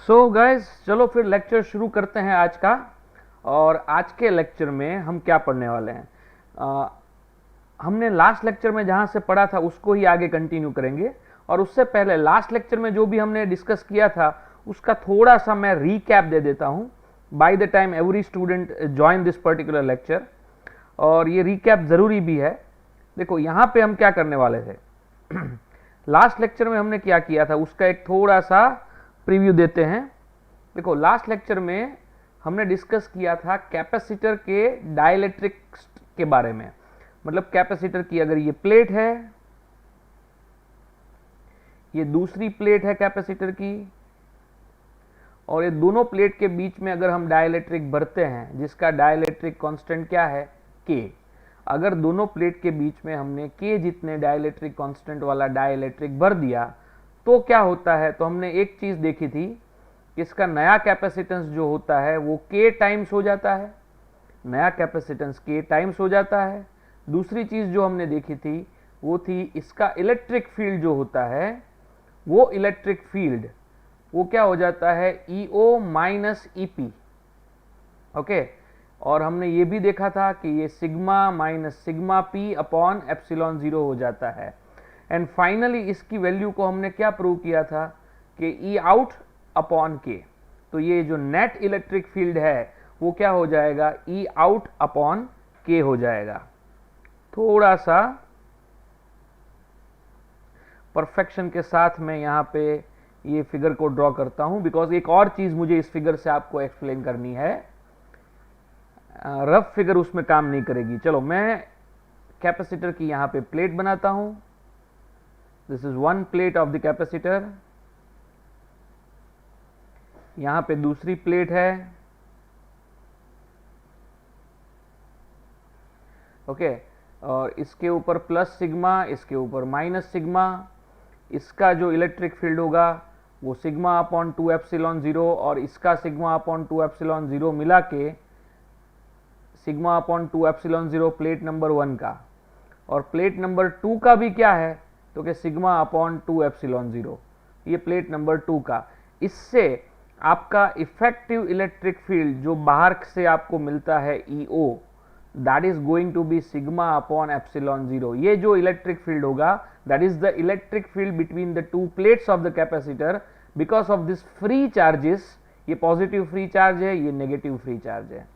So guys, चलो फिर lecture शुरू करते हैं आज का। और आज के लेक्चर में हम क्या पढ़ने वाले हैं, हमने लास्ट लेक्चर में जहां से पढ़ा था उसको ही आगे कंटिन्यू करेंगे। और उससे पहले लास्ट लेक्चर में जो भी हमने डिस्कस किया था उसका थोड़ा सा मैं रीकैप दे देता हूं by the time every student join this particular lecture. और ये रीकैप जरूरी भी है। देखो यहां पे हम क्या करने वाले थे लास्ट लेक्चर में हमने क्या किया था उसका एक थोड़ा सा प्रीव्यू देते हैं। देखो लास्ट लेक्चर में हमने डिस्कस किया था कैपेसिटर के डाइलेक्ट्रिक्स के बारे में। मतलब कैपेसिटर की अगर ये प्लेट है, ये दूसरी प्लेट है कैपेसिटर की, और ये दोनों प्लेट के बीच में अगर हम डाइलेक्ट्रिक भरते हैं जिसका डाइलेक्ट्रिक कांस्टेंट क्या है, के। अगर दोनों प्लेट के बीच में हमने के जितने डाइलेक्ट्रिक कांस्टेंट वाला डाइलेक्ट्रिक भर दिया तो क्या होता है। तो हमने एक चीज देखी थी कि इसका नया कैपेसिटेंस जो होता है वो के टाइम्स हो जाता है, नया कैपेसिटेंस के टाइम्स हो जाता है। दूसरी चीज जो हमने देखी थी वो थी इसका इलेक्ट्रिक फील्ड जो होता है, वो इलेक्ट्रिक फील्ड वो क्या हो जाता है, ईओ माइनस ईपी। ओके, और हमने ये भी देखा था कि ये sigma minus sigma P upon epsilon zero हो जाता है। एंड फाइनली इसकी वैल्यू को हमने क्या प्रूव किया था कि ई आउट अपॉन के। तो ये जो नेट इलेक्ट्रिक फील्ड है वो क्या हो जाएगा, ई आउट अपॉन के हो जाएगा। थोड़ा सा परफेक्शन के साथ मैं यहाँ पे ये फिगर को ड्रॉ करता हूं बिकॉज एक और चीज मुझे इस फिगर से आपको एक्सप्लेन करनी है। रफ फिगर उसमें काम नहीं करेगी। चलो मैं कैपेसिटर की यहां पे प्लेट बनाता हूं। This is one plate of the capacitor. यहां पे दूसरी प्लेट है। ओके, और इसके ऊपर प्लस सिग्मा, इसके ऊपर माइनस सिग्मा। इसका जो इलेक्ट्रिक फील्ड होगा वो सिग्मा अपॉन 2 एप्सिलॉन जीरो और इसका सिग्मा अपॉन 2 एप्सिलॉन जीरो मिला के sigma upon 2 epsilon zero plate number 1 का। और प्लेट नंबर 2 का भी क्या है, तो कि सिग्मा अपॉन 2 एप्सिलॉन जीरो, ये प्लेट नंबर 2 का। इससे आपका इफेक्टिव इलेक्ट्रिक फील्ड जो बाहर से आपको मिलता है E O, that is going to be sigma upon epsilon zero. ये जो इलेक्ट्रिक फील्ड होगा that is the electric field between the two plates of the capacitor because of this free charges. ये पॉजिटिव फ्री चार्ज है, ये negative free charge है।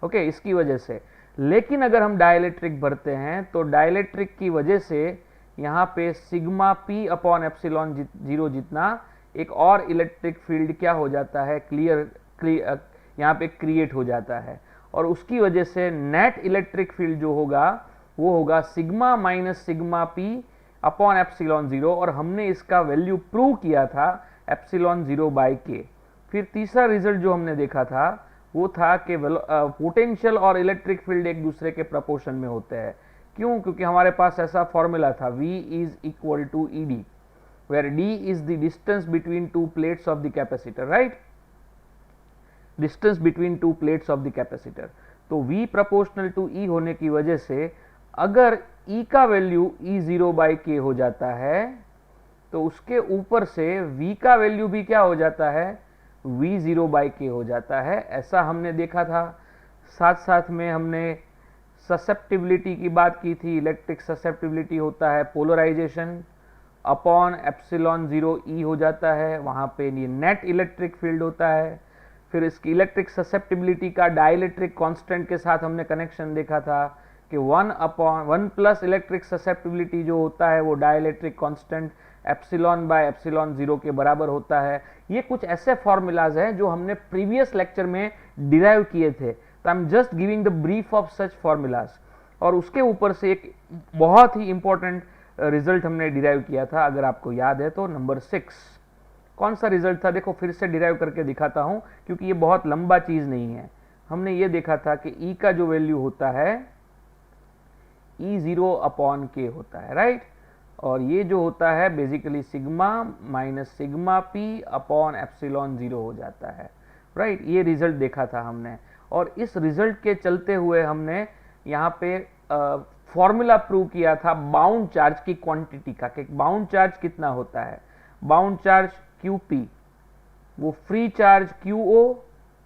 Okay, इसकी वजह से। लेकिन अगर हम डाइलेक्ट्रिक भरते हैं तो डाइलेक्ट्रिक की वजह से यहाँ पे sigma P upon epsilon zero जितना एक और इलेक्ट्रिक फील्ड क्या हो जाता है, यहाँ पे क्रिएट हो जाता है। और उसकी वजह से नेट इलेक्ट्रिक फील्ड जो होगा वो होगा sigma minus sigma P upon epsilon zero. और हमने इसका वैल्यू प्रूव किया था एप्सिलॉन जीरो बाई के। फिर तीसरा रिजल्ट जो हमने देखा था वो था कि पोटेंशियल और इलेक्ट्रिक फील्ड एक दूसरे के प्रपोर्शन में होते हैं। क्यों? क्योंकि हमारे पास ऐसा फॉर्मूला था V is equal to E D, where D is the distance between two plates of the capacitor, right, distance between two plates of the capacitor. तो V प्रोपोर्शनल टू E होने की वजह से अगर E का value E zero by के हो जाता है तो उसके ऊपर से V का वैल्यू भी क्या हो जाता है, V जीरो बाई के हो जाता है। ऐसा हमने देखा था। साथ साथ में हमने ससेप्टिबिलिटी की बात की थी। इलेक्ट्रिक ससेप्टिबिलिटी होता है polarisation upon epsilon zero E हो जाता है, वहां पे ये नेट इलेक्ट्रिक फील्ड होता है। फिर इसकी इलेक्ट्रिक ससेप्टिबिलिटी का डाइलेक्ट्रिक कांस्टेंट के साथ हमने कनेक्शन देखा था कि 1 प्लस इलेक्ट्रिक ससेप्टिबिलिटी जो होता है वो dielectric constant epsilon by epsilon zero के बराबर होता है। ये कुछ ऐसे फॉर्मूलाज हैं जो हमने प्रीवियस लेक्चर में डिराइव किए थे। तो I am just giving the brief of such formulas. और उसके ऊपर से एक बहुत ही इंपॉर्टेंट रिजल्ट हमने डिराइव किया था, अगर आपको याद है तो, नंबर 6। कौन सा रिजल्ट था, देखो फिर से डिराइव करके दिखाता हूं क्योंकि ये बहुत लंबा चीज नहीं है। हमने ये देखा था कि E का जो वैल्यू होता है E जीरो अपॉन के होता है, राइट। और ये जो होता है basically sigma minus sigma P upon epsilon zero हो जाता है, राइट। ये रिजल्ट देखा था हमने। और इस रिजल्ट के चलते हुए हमने यहाँ पे फॉर्मूला प्रूव किया था बाउंड चार्ज की क्वांटिटी का, कि बाउंड चार्ज कितना होता है। बाउंड चार्ज QP वो फ्री चार्ज QO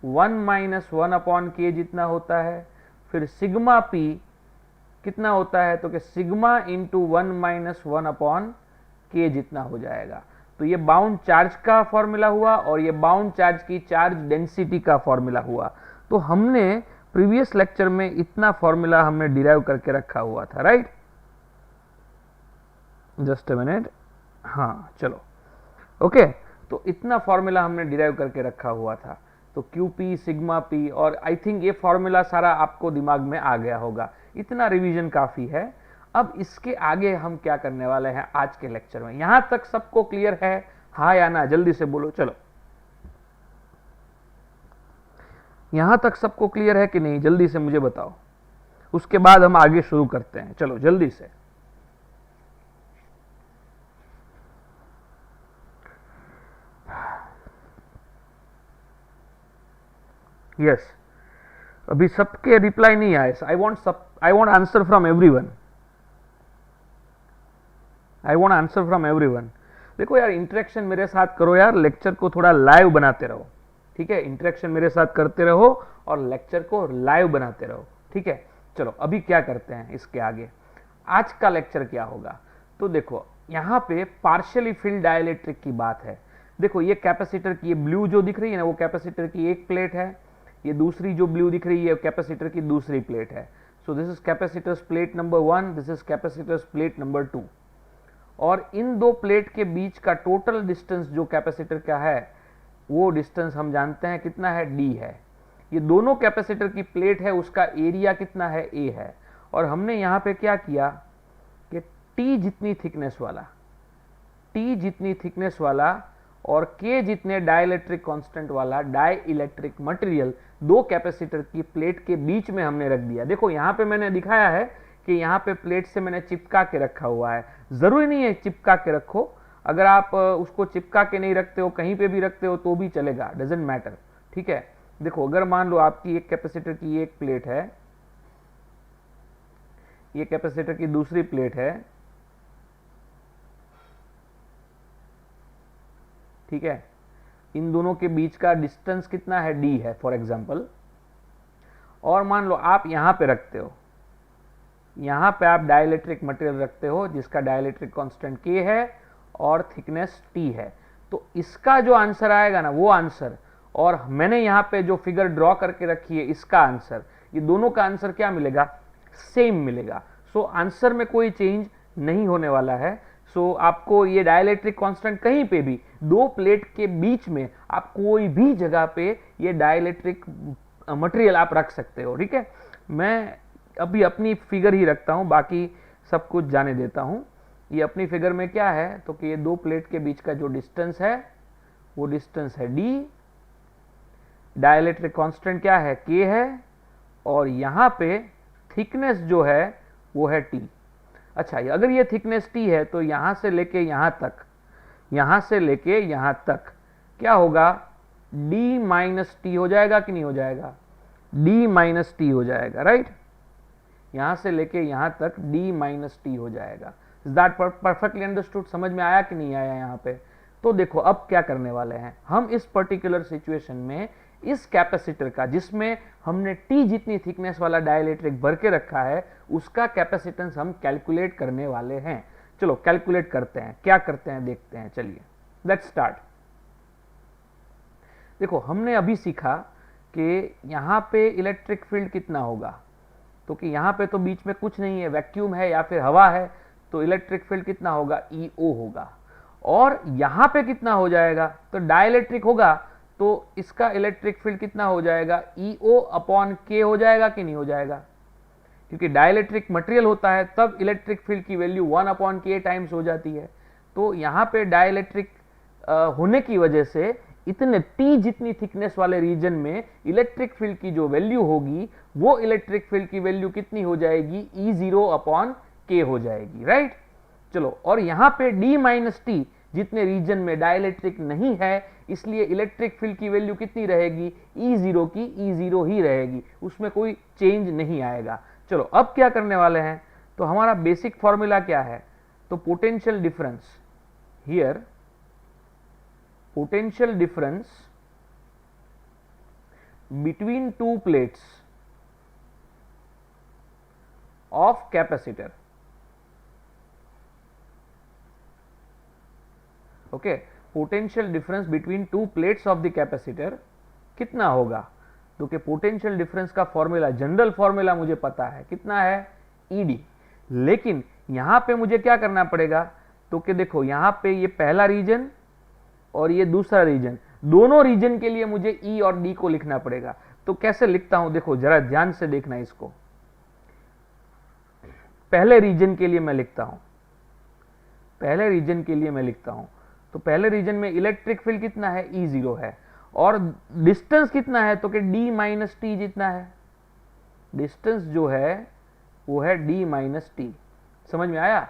1-1 जितना होता है। फिर सिग्मा P कितना होता है, तो कि सिग्मा इंटू 1-1 जितना हो जाएगा। तो ये बाउंड चार्ज का फॉर्मूला हुआ और ये बाउंड चार्ज की चार्ज डेंसिटी का फॉर्मूला हुआ। तो हमने प्रीवियस लेक्चर में इतना फॉर्मूला हमने डिराइव करके रखा हुआ था, राइट। जस्ट अ मिनट, हाँ चलो ओके। तो इतना फॉर्मूला हमने डिराइव करके रखा हुआ था। तो QP सिग्मा P, और आई थिंक ये फॉर्मूला सारा आपको दिमाग में आ गया होगा। इतना रिवीजन काफी है। अब इसके आगे हम क्या करने वाले हैं आज के लेक्चर में। यहां तक सबको क्लियर है, हाँ या ना, जल्दी से बोलो। चलो, यहां तक सबको क्लियर है कि नहीं, जल्दी से मुझे बताओ। उसके बाद हम आगे शुरू करते हैं। चलो जल्दी से। यस, अभी सबके रिप्लाई नहीं आए। I want answer from everyone. I want answer from everyone. देखो यार, इंटरेक्शन मेरे साथ करो यार, लेक्चर को थोड़ा लाइव बनाते रहो, ठीक है। इंटरेक्शन मेरे साथ करते रहो और लेक्चर को लाइव बनाते रहो, ठीक है। चलो अभी क्या करते हैं इसके आगे। आज का लेक्चर क्या होगा, तो देखो यहां पे पार्शियली फिल्ड डाइलेक्ट्रिक की बात है। देखो ये कैपेसिटर की, ये ब्लू जो दिख रही है ना, वो कैपेसिटर की एक प्लेट है। ये दूसरी जो ब्लू दिख रही है कैपेसिटर की दूसरी प्लेट है। So this is capacitors plate number 1, this is capacitors plate number 2। और इन दो प्लेट के बीच का टोटल डिस्टेंस जो कैपेसिटर का है, वो डिस्टेंस हम जानते हैं कितना है, D है। ये दोनों कैपेसिटर की प्लेट है, उसका एरिया कितना है, A है। और हमने यहां पे क्या किया कि T जितनी थिकनेस वाला और K जितने डाइलेक्ट्रिक कांस्टेंट वाला डाई इलेक्ट्रिक मटेरियल दो कैपेसिटर की प्लेट के बीच में हमने रख दिया। देखो यहां पे मैंने दिखाया है कि यहां पे प्लेट से मैंने चिपका के रखा हुआ है। जरूरी नहीं है चिपका के रखो, अगर आप उसको चिपका के नहीं रखते हो, कहीं पे भी रखते हो तो भी चलेगा, डजेंट मैटर, ठीक है। देखो अगर मान लो आपकी एक कैपेसिटर की एक प्लेट है, ये कैपेसिटर की दूसरी प्लेट है, ठीक है। इन दोनों के बीच का डिस्टेंस कितना है, D है फॉर एग्जांपल। और मान लो आप यहां पे रखते हो, यहां पे आप डाइलेक्ट्रिक मटेरियल रखते हो जिसका डाइलेक्ट्रिक कांस्टेंट K है और थिकनेस T है। तो इसका जो आंसर आएगा ना, वो आंसर, और मैंने यहां पे जो फिगर ड्रॉ करके रखी है इसका आंसर, ये दोनों का आंसर क्या मिलेगा, सेम मिलेगा। सो आंसर में कोई चेंज नहीं होने वाला है। सो आपको ये डाइलेक्ट्रिक कांस्टेंट कहीं पे भी दो प्लेट के बीच में आप कोई भी जगह पे ये डाइलेक्ट्रिक मटेरियल आप रख सकते हो, ठीक है। मैं अभी अपनी फिगर ही रखता हूं, बाकी सब कुछ जाने देता हूं। ये अपनी फिगर में क्या है, तो कि ये दो प्लेट के बीच का जो डिस्टेंस है वो डिस्टेंस है D, डाइलेक्ट्रिक कांस्टेंट क्या है, K है, और यहां पे थिकनेस जो है वो है T। अच्छा, अगर ये थिकनेस T है तो यहां से लेके यहां तक, यहां से लेके यहां तक क्या होगा, D माइनस T हो जाएगा कि नहीं हो जाएगा, D माइनस T हो जाएगा, राइट। यहां से लेके यहां तक D माइनस T हो जाएगा। इज दैट परफेक्टली अंडरस्टूड, समझ में आया कि नहीं आया यहां पे। तो देखो अब क्या करने वाले हैं हम इस पर्टिकुलर सिचुएशन में, इस कैपेसिटर का जिसमें हमने T जितनी थिकनेस वाला डाइलेक्ट्रिक भर के रखा है, उसका कैपेसिटेंस हम कैलकुलेट करने वाले हैं। चलो कैलकुलेट करते हैं, क्या करते हैं देखते हैं, चलिए लेट्स स्टार्ट। देखो हमने अभी सीखा कि यहां पे इलेक्ट्रिक फील्ड कितना होगा, तो कि यहां पे तो बीच में कुछ नहीं है, वैक्यूम है या फिर हवा है, तो इलेक्ट्रिक फील्ड कितना होगा, EO होगा। और यहां पे कितना हो जाएगा, तो डाइलेक्ट्रिक होगा, तो इसका इलेक्ट्रिक फील्ड कितना हो जाएगा, EO अपॉन K हो जाएगा कि नहीं हो जाएगा, क्योंकि डाइलेक्ट्रिक मटेरियल होता है तब इलेक्ट्रिक फील्ड की वैल्यू 1 अपॉन K टाइम्स हो जाती है। तो यहां पे डाइलेक्ट्रिक होने की वजह से इतने T जितनी थिकनेस वाले रीजन में इलेक्ट्रिक फील्ड की जो वैल्यू होगी, वो इलेक्ट्रिक फील्ड की वैल्यू कितनी हो जाएगी, E0 अपॉन K हो जाएगी, राइट। चलो, और यहां पे D माइनस T जितने रीजन में डाइलेक्ट्रिक नहीं है, इसलिए इलेक्ट्रिक फील्ड की वैल्यू कितनी रहेगी, E0 की E0 ही रहेगी, उसमें कोई चेंज नहीं आएगा। चलो अब क्या करने वाले हैं, तो हमारा बेसिक फॉर्मूला क्या है, तो potential difference here potential difference between two plates of capacitor. Okay, potential difference between two plates of the capacitor कितना होगा? तो कि पोटेंशियल डिफरेंस का फॉर्मूला, जनरल फॉर्मूला मुझे पता है, कितना है? ईडी। लेकिन यहां पे मुझे क्या करना पड़ेगा? तो कि देखो यहां पे ये पहला रीजन और ये दूसरा रीजन, दोनों रीजन के लिए मुझे ई और डी को लिखना पड़ेगा। तो कैसे लिखता हूं? देखो जरा ध्यान से देखना इसको। पहले रीजन के लिए मैं लिखता हूं, पहले रीजन के लिए मैं लिखता हूं, तो पहले रीजन में इलेक्ट्रिक फील्ड कितना है? E0 है, और डिस्टेंस कितना है? तो कि d माइनस टी जितना है। डिस्टेंस जो है वो है d माइनस टी। समझ में आया?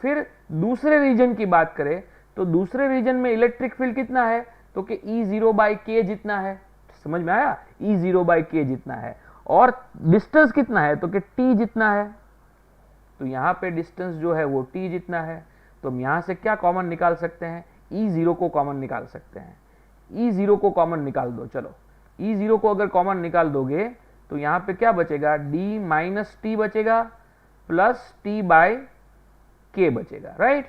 फिर दूसरे रीजन की बात करें तो दूसरे रीजन में इलेक्ट्रिक फील्ड कितना है? तो कि E0 बाई के जितना है। समझ में आया? E0 बाई के जितना है। और डिस्टेंस कितना है? तो कि t जितना है। तो यहां पे डिस्टेंस जो है वो t जितना है। तो हम यहां से क्या कॉमन निकाल सकते हैं? E0 को कॉमन निकाल सकते हैं। E0 को कॉमन निकाल दो। चलो E0 को अगर कॉमन निकाल दोगे तो यहां पे क्या बचेगा? d माइनस टी बचेगा प्लस t बाय के बचेगा, राइट।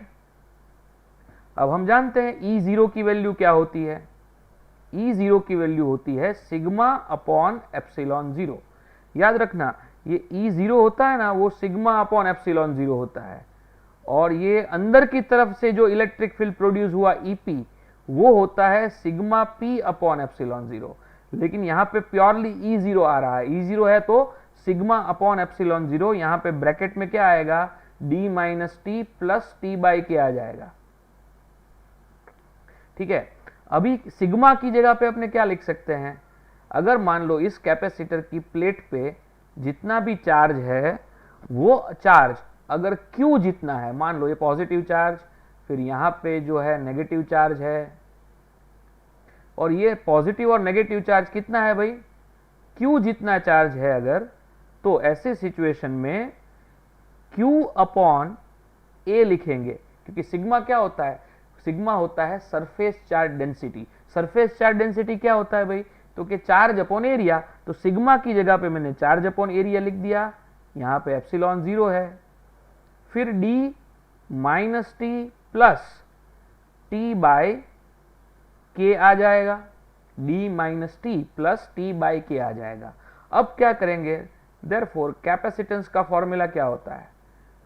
अब हम जानते हैं E0 की वैल्यू क्या होती है? E0 की वैल्यू होती है सिग्मा अपॉन एप्सिलॉन 0। याद रखना, ये E0 होता है ना, वो सिग्मा अपॉन एप्सिलॉन 0 होता है, और ये अंदर की तरफ से जो इलेक्ट्रिक फील्ड प्रोड्यूस हुआ EP, वो होता है सिग्मा P अपॉन एप्सिलॉन 0। लेकिन यहाँ पे प्योरली E0 आ रहा है। E0 है तो सिग्मा अपॉन एप्सिलॉन 0, यहाँ पे ब्रैकेट में क्या आएगा? d minus t plus T by के आ जाएगा। ठीक है, अभी सिग्मा की जगह पे अपने क्या लिख सकते हैं? अगर मान लो इस कैपेसिटर की प्लेट पे जितना भी चार्ज है, वो चार्ज अगर Q जितना है, मान लो ये पॉजिटिव चार्ज, फिर यहाँ पे जो है नेगेटिव चार्ज है, और ये पॉजिटिव और नेगेटिव चार्ज कितना है भाई? Q जितना चार्ज है अगर, तो ऐसे सिचुएशन में Q अपॉन A लिखेंगे, क्योंकि सिग्मा क्या होता है? सिग्मा होता है surface charge density. Surface charge density क्या होता है भाई? तो कि चार्ज अपॉन एरिया। तो सिग्मा की जगह पे मैंने चार्ज अपॉन एरिया लिख दिया, यहाँ पे एप्सिलॉन 0 है, फिर d minus t plus t by k आ जाएगा, d minus t plus t by k आ जाएगा। अब क्या करेंगे? देयरफॉर कैपेसिटेंस का फॉर्मूला क्या होता है?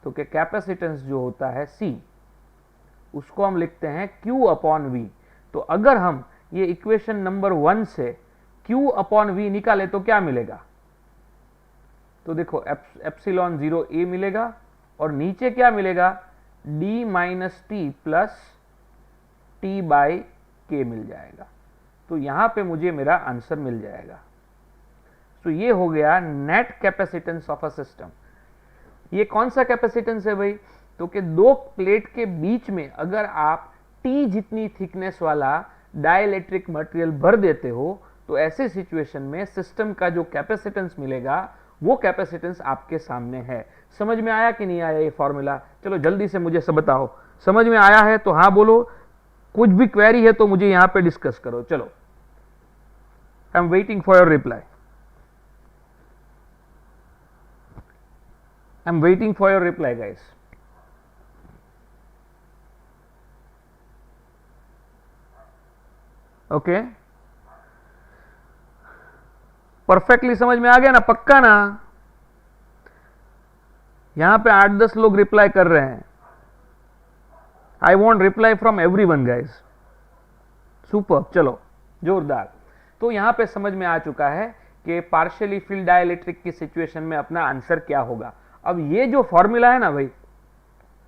तो कि कैपेसिटेंस जो होता है C, उसको हम लिखते हैं Q अपॉन V। तो अगर हम ये इक्वेशन नंबर 1 से Q अपॉन V निकाले तो क्या मिलेगा? तो देखो एप्सिलॉन 0 A मिलेगा, और नीचे क्या मिलेगा? d minus t plus T by के मिल जाएगा। तो यहां पे मुझे मेरा आंसर मिल जाएगा। तो ये हो गया net capacitance of a system. ये कौन सा कैपेसिटेंस है भाई? तो कि दो प्लेट के बीच में अगर आप T जितनी थिकनेस वाला डाइलेक्ट्रिक मटेरियल भर देते हो, तो ऐसे सिचुएशन में सिस्टम का जो कैपेसिटेंस मिलेगा वो कैपेसिटेंस आपके सामने है। समझ में आया कि नहीं आया ये फॉर्मूला? चलो जल्दी से मुझे सब बताओ। समझ में आया है तो हाँ बोलो, कुछ भी क्वेरी है तो मुझे यहां पे डिस्कस करो। चलो, I am waiting for your reply. I'm waiting for your reply, guys. Okay, perfectly समझ में आ गया ना? पक्का ना? यहां पे 8-10 लोग रिप्लाई कर रहे हैं। I want reply from everyone guys. Super, चलो जोरदार। तो यहां पे समझ में आ चुका है कि पार्शियली फील्ड डाइलेक्ट्रिक की सिचुएशन में अपना आंसर क्या होगा। अब ये जो फॉर्मूला है ना भाई,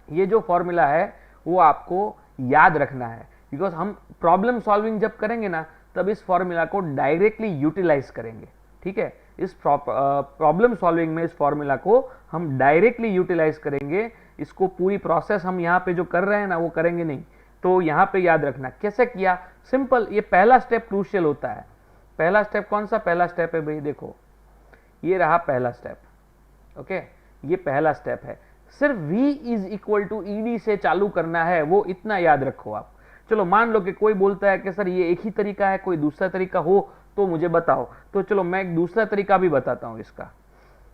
ये जो फॉर्मूला है वो आपको याद रखना है, बिकॉज हम प्रॉब्लम सॉल्विंग जब करेंगे ना, तब इस फॉर्मूला को डायरेक्टली यूटिलाइज करेंगे। ठीक है, इस प्रॉब्लम सॉल्विंग में इस फॉर्मूला को हम डायरेक्टली यूटिलाइज करेंगे। इसको पूरी प्रोसेस हम यहाँ पे जो कर रहे हैं ना वो करेंगे नहीं। तो यहाँ पे याद रखना कैसे किया, सिंपल। ये पहला स्टेप क्रूशियल होता है। पहला स्टेप कौन सा पहला स्टेप है भाई? देखो ये रहा पहला स्टेप। ओके, ये पहला स्टेप है। सिर्फ V is equal to ED से चालू करना है, वो इतना याद रखो आप। चलो मान लो कि कोई बोलता है कि सर ये एक ही तरीका है, कोई दूसरा तरीका हो तो मुझे बताओ, तो चलो मैं एक दूसरा तरीका भी बताता हूं इसका।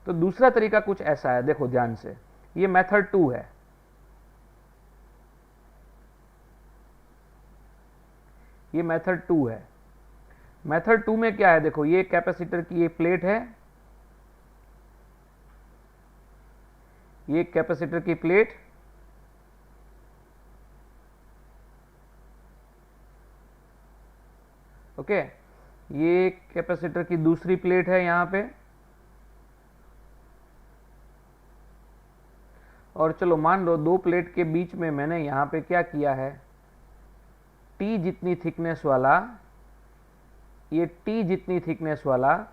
तो दूसरा तरीका कुछ ऐसा है, देखो ध्यान से, ये मेथड 2 है, ये मेथड 2 है। मेथड 2 में क्या है, देखो ये कैपेसिटर की ये प्लेट है, ये कैपेसिटर की प्लेट, ओके, ये कैपेसिटर की दूसरी प्लेट है यहां पे, और चलो मान लो दो प्लेट के बीच में मैंने यहां पे क्या किया है, T जितनी थिकनेस वाला, ये T जितनी थिकनेस वाला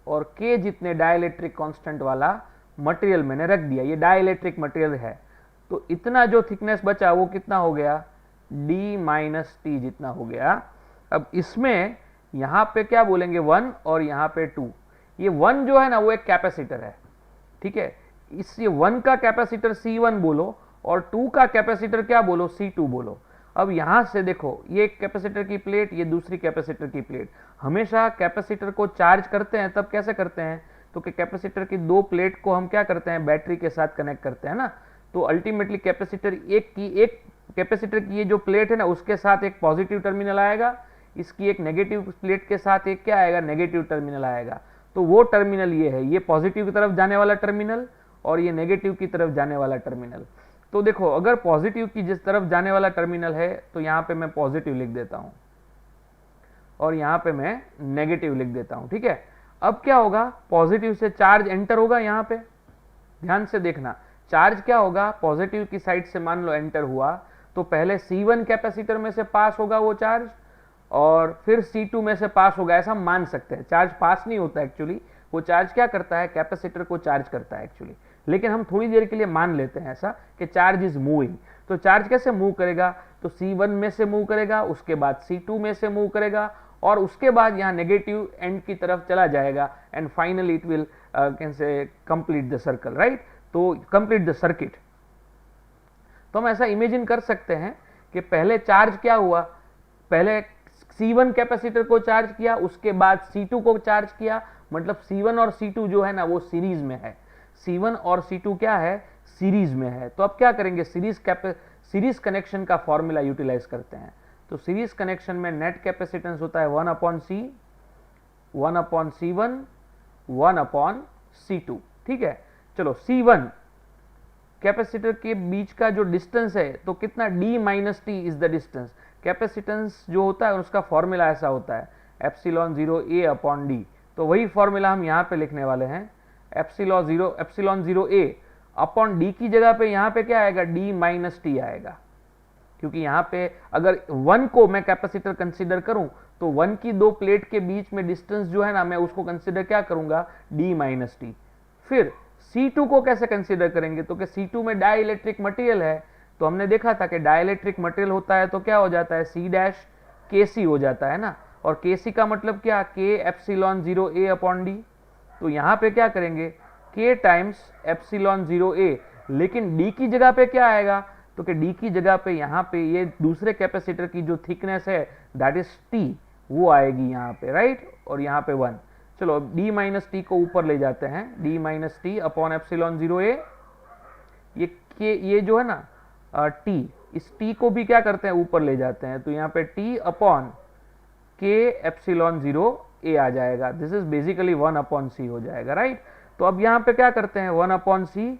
और K जितने डाइलेक्ट्रिक कांस्टेंट वाला मटेरियल मैंने रख दिया, ये डाइलेक्ट्रिक मटेरियल है। तो इतना जो थिकनेस बचा वो कितना हो गया, D माइनस टी जितना हो गया। अब इसमें यहां पे क्या बोलेंगे 1 और यहां पे 2, ये 1 जो है ना वो एक कैपेसिटर है, ठीक है, इस 1 का कैपेसिटर C1 बोलो और 2 का कैपेसिटर क्या बोलो, C2 बोलो। अब यहां से देखो ये एक कैपेसिटर की प्लेट, ये दूसरी कैपेसिटर की प्लेट, हमेशा कैपेसिटर को चार्ज करते हैं तब कैसे करते हैं, तो कि कैपेसिटर की दो प्लेट को हम क्या करते हैं, बैटरी के साथ कनेक्ट करते हैं ना। तो अल्टीमेटली कैपेसिटर एक कैपेसिटर की ये जो प्लेट है ना उसके साथ एक पॉजिटिव टर्मिनल आएगा, इसकी एक नेगेटिव प्लेट के साथ एक क्या आएगा, नेगेटिव टर्मिनल आएगा। तो वो टर्मिनल ये है, ये पॉजिटिव की तरफ जाने वाला टर्मिनल और ये नेगेटिव की तरफ जाने वाला टर्मिनल। तो देखो अगर पॉजिटिव की जिस तरफ जाने वाला टर्मिनल है तो यहां पे मैं पॉजिटिव लिख देता हूं और यहां पे मैं नेगेटिव लिख देता हूं, ठीक है। अब क्या होगा, पॉजिटिव से चार्ज एंटर होगा यहां पे, ध्यान से देखना, चार्ज क्या होगा, पॉजिटिव की साइड से मान लो एंटर हुआ तो पहले C1 कैपेसिटर में से पास होगा वो चार्ज और फिर C2 में से पास होगा, ऐसा मान सकते हैं। चार्ज पास नहीं होता एक्चुअली, वो चार्ज क्या करता है, कैपेसिटर को चार्ज करता है एक्चुअली, लेकिन हम थोड़ी देर के लिए मान लेते हैं ऐसा कि चार्ज इज मूविंग। तो चार्ज कैसे मूव करेगा, तो C1 में से मूव करेगा, उसके बाद C2 में से मूव करेगा और उसके बाद यहाँ नेगेटिव एंड की तरफ चला जाएगा and finally it will can say complete the circle, right, तो कंप्लीट द सर्किट। तो हम ऐसा इमेजिन कर सकते हैं कि पहले चार्ज क्या हुआ, पहले C1 कैपेसिटर को चार्ज किया, उसके बाद C2 को चार्ज किया, मतलब C1 और C2 जो है ना वो सीरीज में है, C1 और C2 क्या है, सीरीज में है। तो अब क्या करेंगे, सीरीज कनेक्शन का फॉर्मूला यूटिलाइज करते हैं। तो सीरीज कनेक्शन में नेट कैपेसिटेंस होता है 1/C, 1/C1, 1/C2, ठीक है। चलो C1 कैपेसिटर के बीच का जो डिस्टेंस है तो कितना, D minus T is the distance. Capacitance जो होता है उसका फॉर्मूला ऐसा होता है ε0A/D, तो वही फॉर्मूला हम यहाँ पे लिखने वाले हैं, ε0A/D की जगह पे यहाँ पे क्या आएगा, D माइनस टी आएगा, क्योंकि यहाँ पे अगर 1 को मैं कैपेसिटर कंसीडर करूं तो 1 की दो प्लेट के बीच में डिस्टेंस जो है ना मैं उसको कंसीडर क्या करूंगा, D माइनस टी। फिर C2 को कैसे कंसीडर करेंगे, तो कि C2 में डाइलेक्ट्रिक मटेरियल है, तो हमने देखा था कि डाइलेक्ट्रिक मटेरियल होता है तो क्या हो जाता है, C' हो जाता है ना, और Kc का मतलब क्या, K/ε0A/D। तो यहाँ पे क्या करेंगे, K टाइम्स ε0A, लेकिन D की जगह पे क्या आएगा, तो कि D की जगह पे यहाँ पे ये दूसरे कैपेसिटर की जो थिकनेस है दैट इज T, वो आएगी यहाँ पे, राइट, और यहाँ पे 1। चलो D माइनस टी को ऊपर ले जाते हैं, D minus T upon ε0A, ये जो है ना T, इस T को भी क्या करते हैं, ऊपर ले जाते हैं, तो यहाँ पे T अपॉन K/ε0A आ जाएगा, दिस इज बेसिकली 1/C हो जाएगा, राइट। तो अब यहाँ पे क्या करते हैं, 1/C,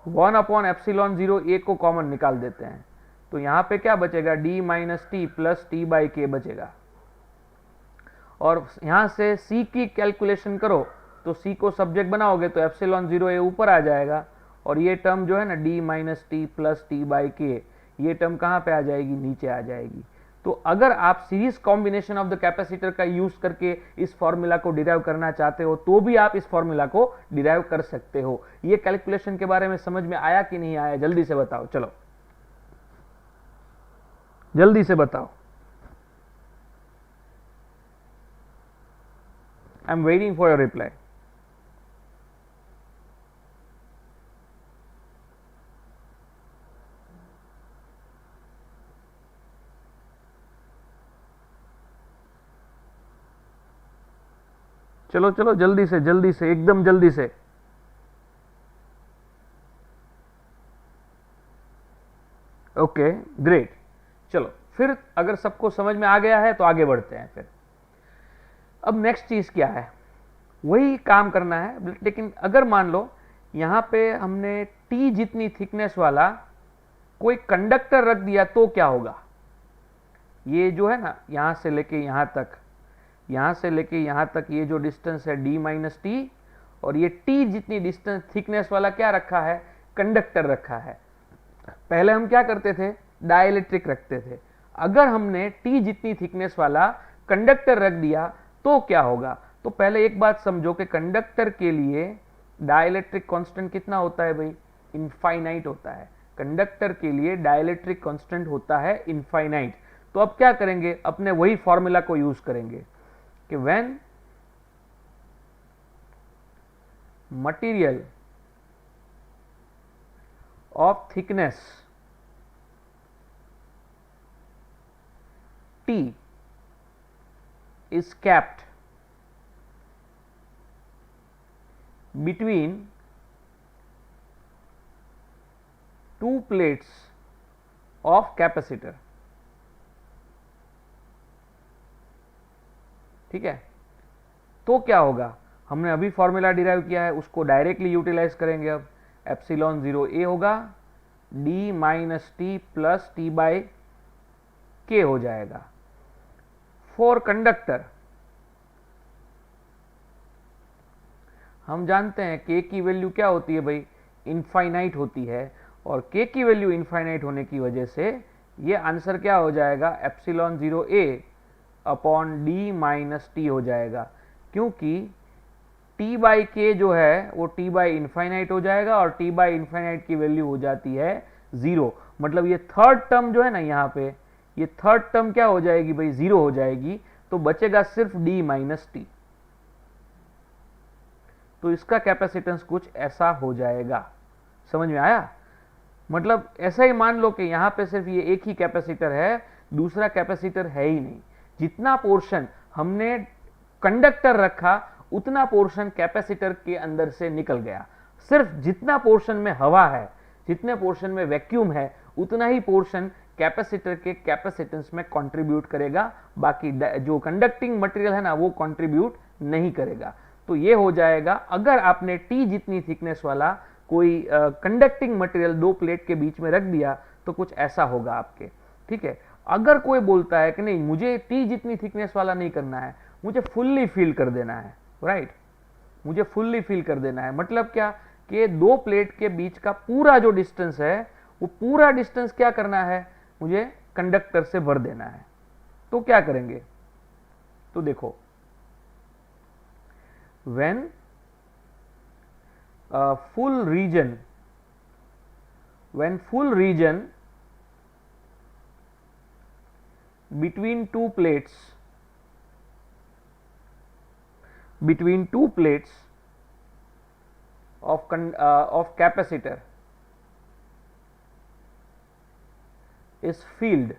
1/ε0A को कॉमन निकाल देते हैं, तो यहाँ पे क्या बचेगा, D minus t plus T/K बचेगा। और यहां से C की कैलकुलेशन करो तो C को सब्जेक्ट बनाओगे तो ε0A ऊपर आ जाएगा और ये टर्म जो है ना D minus t plus T/K, ये टर्म कहां पे आ जाएगी, नीचे आ जाएगी। तो अगर आप series combination of the capacitor का यूज करके इस फॉर्मूला को डिराइव करना चाहते हो तो भी आप इस फॉर्मूला को डिराइव कर सकते हो। ये कैलकुलेशन के बारे में समझ में आया कि नहीं आया, जल्दी से बताओ, चलो जल्दी से बताओ, I am waiting for your reply. चलो चलो जल्दी से एकदम जल्दी से। Okay great. चलो फिर अगर सबको समझ में आ गया है तो आगे बढ़ते हैं फिर। अब नेक्स्ट चीज क्या है, वही काम करना है, लेकिन अगर मान लो यहां पे हमने टी जितनी थिकनेस वाला कोई कंडक्टर रख दिया तो क्या होगा। ये जो है ना यहां से लेके यहां तक, यहां से लेके यहां तक ये जो डिस्टेंस है d माइनस टी, और ये t जितनी डिस्टेंस थिकनेस वाला क्या रखा है, कंडक्टर रखा है। पहले हम क्या करते थे, डाइलेक्ट्रिक रखते थे। अगर हमने t जितनी थिकनेस वाला कंडक्टर रख दिया तो क्या होगा। तो पहले एक बात समझो कि कंडक्टर के लिए डाइलेक्ट्रिक कांस्टेंट कितना होता है भाई, इनफाइनाइट होता है। कंडक्टर के लिए डाइलेक्ट्रिक कांस्टेंट होता है इनफाइनाइट। तो अब क्या करेंगे, अपने वही फॉर्मूला को यूज करेंगे कि when material of thickness T is kept between two plates of capacitor, ठीक है। तो क्या होगा, हमने अभी फॉर्मूला डिराइव किया है उसको डायरेक्टली यूटिलाइज करेंगे। अब एप्सिलॉन 0 ए होगा d minus t plus T by के हो जाएगा। फॉर कंडक्टर हम जानते हैं k की वैल्यू क्या होती है भाई, इनफाइनाइट होती है, और k की वैल्यू इनफाइनाइट होने की वजह से ये आंसर क्या हो जाएगा, एप्सिलॉन 0 ए अपॉन d माइनस टी हो जाएगा, क्योंकि t बाई के जो है वो t बाई इनफाइनाइट हो जाएगा, और t बाई इनफाइनाइट की वैल्यू हो जाती है 0। मतलब ये थर्ड टर्म जो है ना यहाँ पे, ये थर्ड टर्म क्या हो जाएगी भाई, 0 हो जाएगी। तो बचेगा सिर्फ d माइनस टी। तो इसका कैपेसिटेंस कुछ ऐसा हो जाएगा। समझ में आया, मतलब ऐसा ही मान लो कि यहां पे सिर्फ ये एक ही कैपेसिटर है, दूसरा कैपेसिटर है ही नहीं। जितना पोर्शन हमने कंडक्टर रखा उतना पोर्शन कैपेसिटर के अंदर से निकल गया। सिर्फ जितना पोर्शन में हवा है, जितने पोर्शन में वैक्यूम है, उतना ही पोर्शन कैपेसिटर के कैपेसिटेंस में कंट्रीब्यूट करेगा। बाकी जो कंडक्टिंग मटेरियल है ना वो कंट्रीब्यूट नहीं करेगा। तो ये हो जाएगा, अगर आपने टी जितनी थिकनेस वाला कोई कंडक्टिंग मटेरियल दो प्लेट के बीच में रख दिया तो कुछ ऐसा होगा आपके, ठीक है। अगर कोई बोलता है कि नहीं मुझे टी जितनी थिकनेस वाला नहीं करना है, मुझे फुल्ली फिल कर देना है, राइट, मुझे फुल्ली फिल कर देना है, मतलब क्या कि दो प्लेट के बीच का पूरा जो डिस्टेंस है वो पूरा डिस्टेंस क्या करना है, मुझे कंडक्टर से भर देना है। तो क्या करेंगे, तो देखो when full region between two plates of capacitor is filled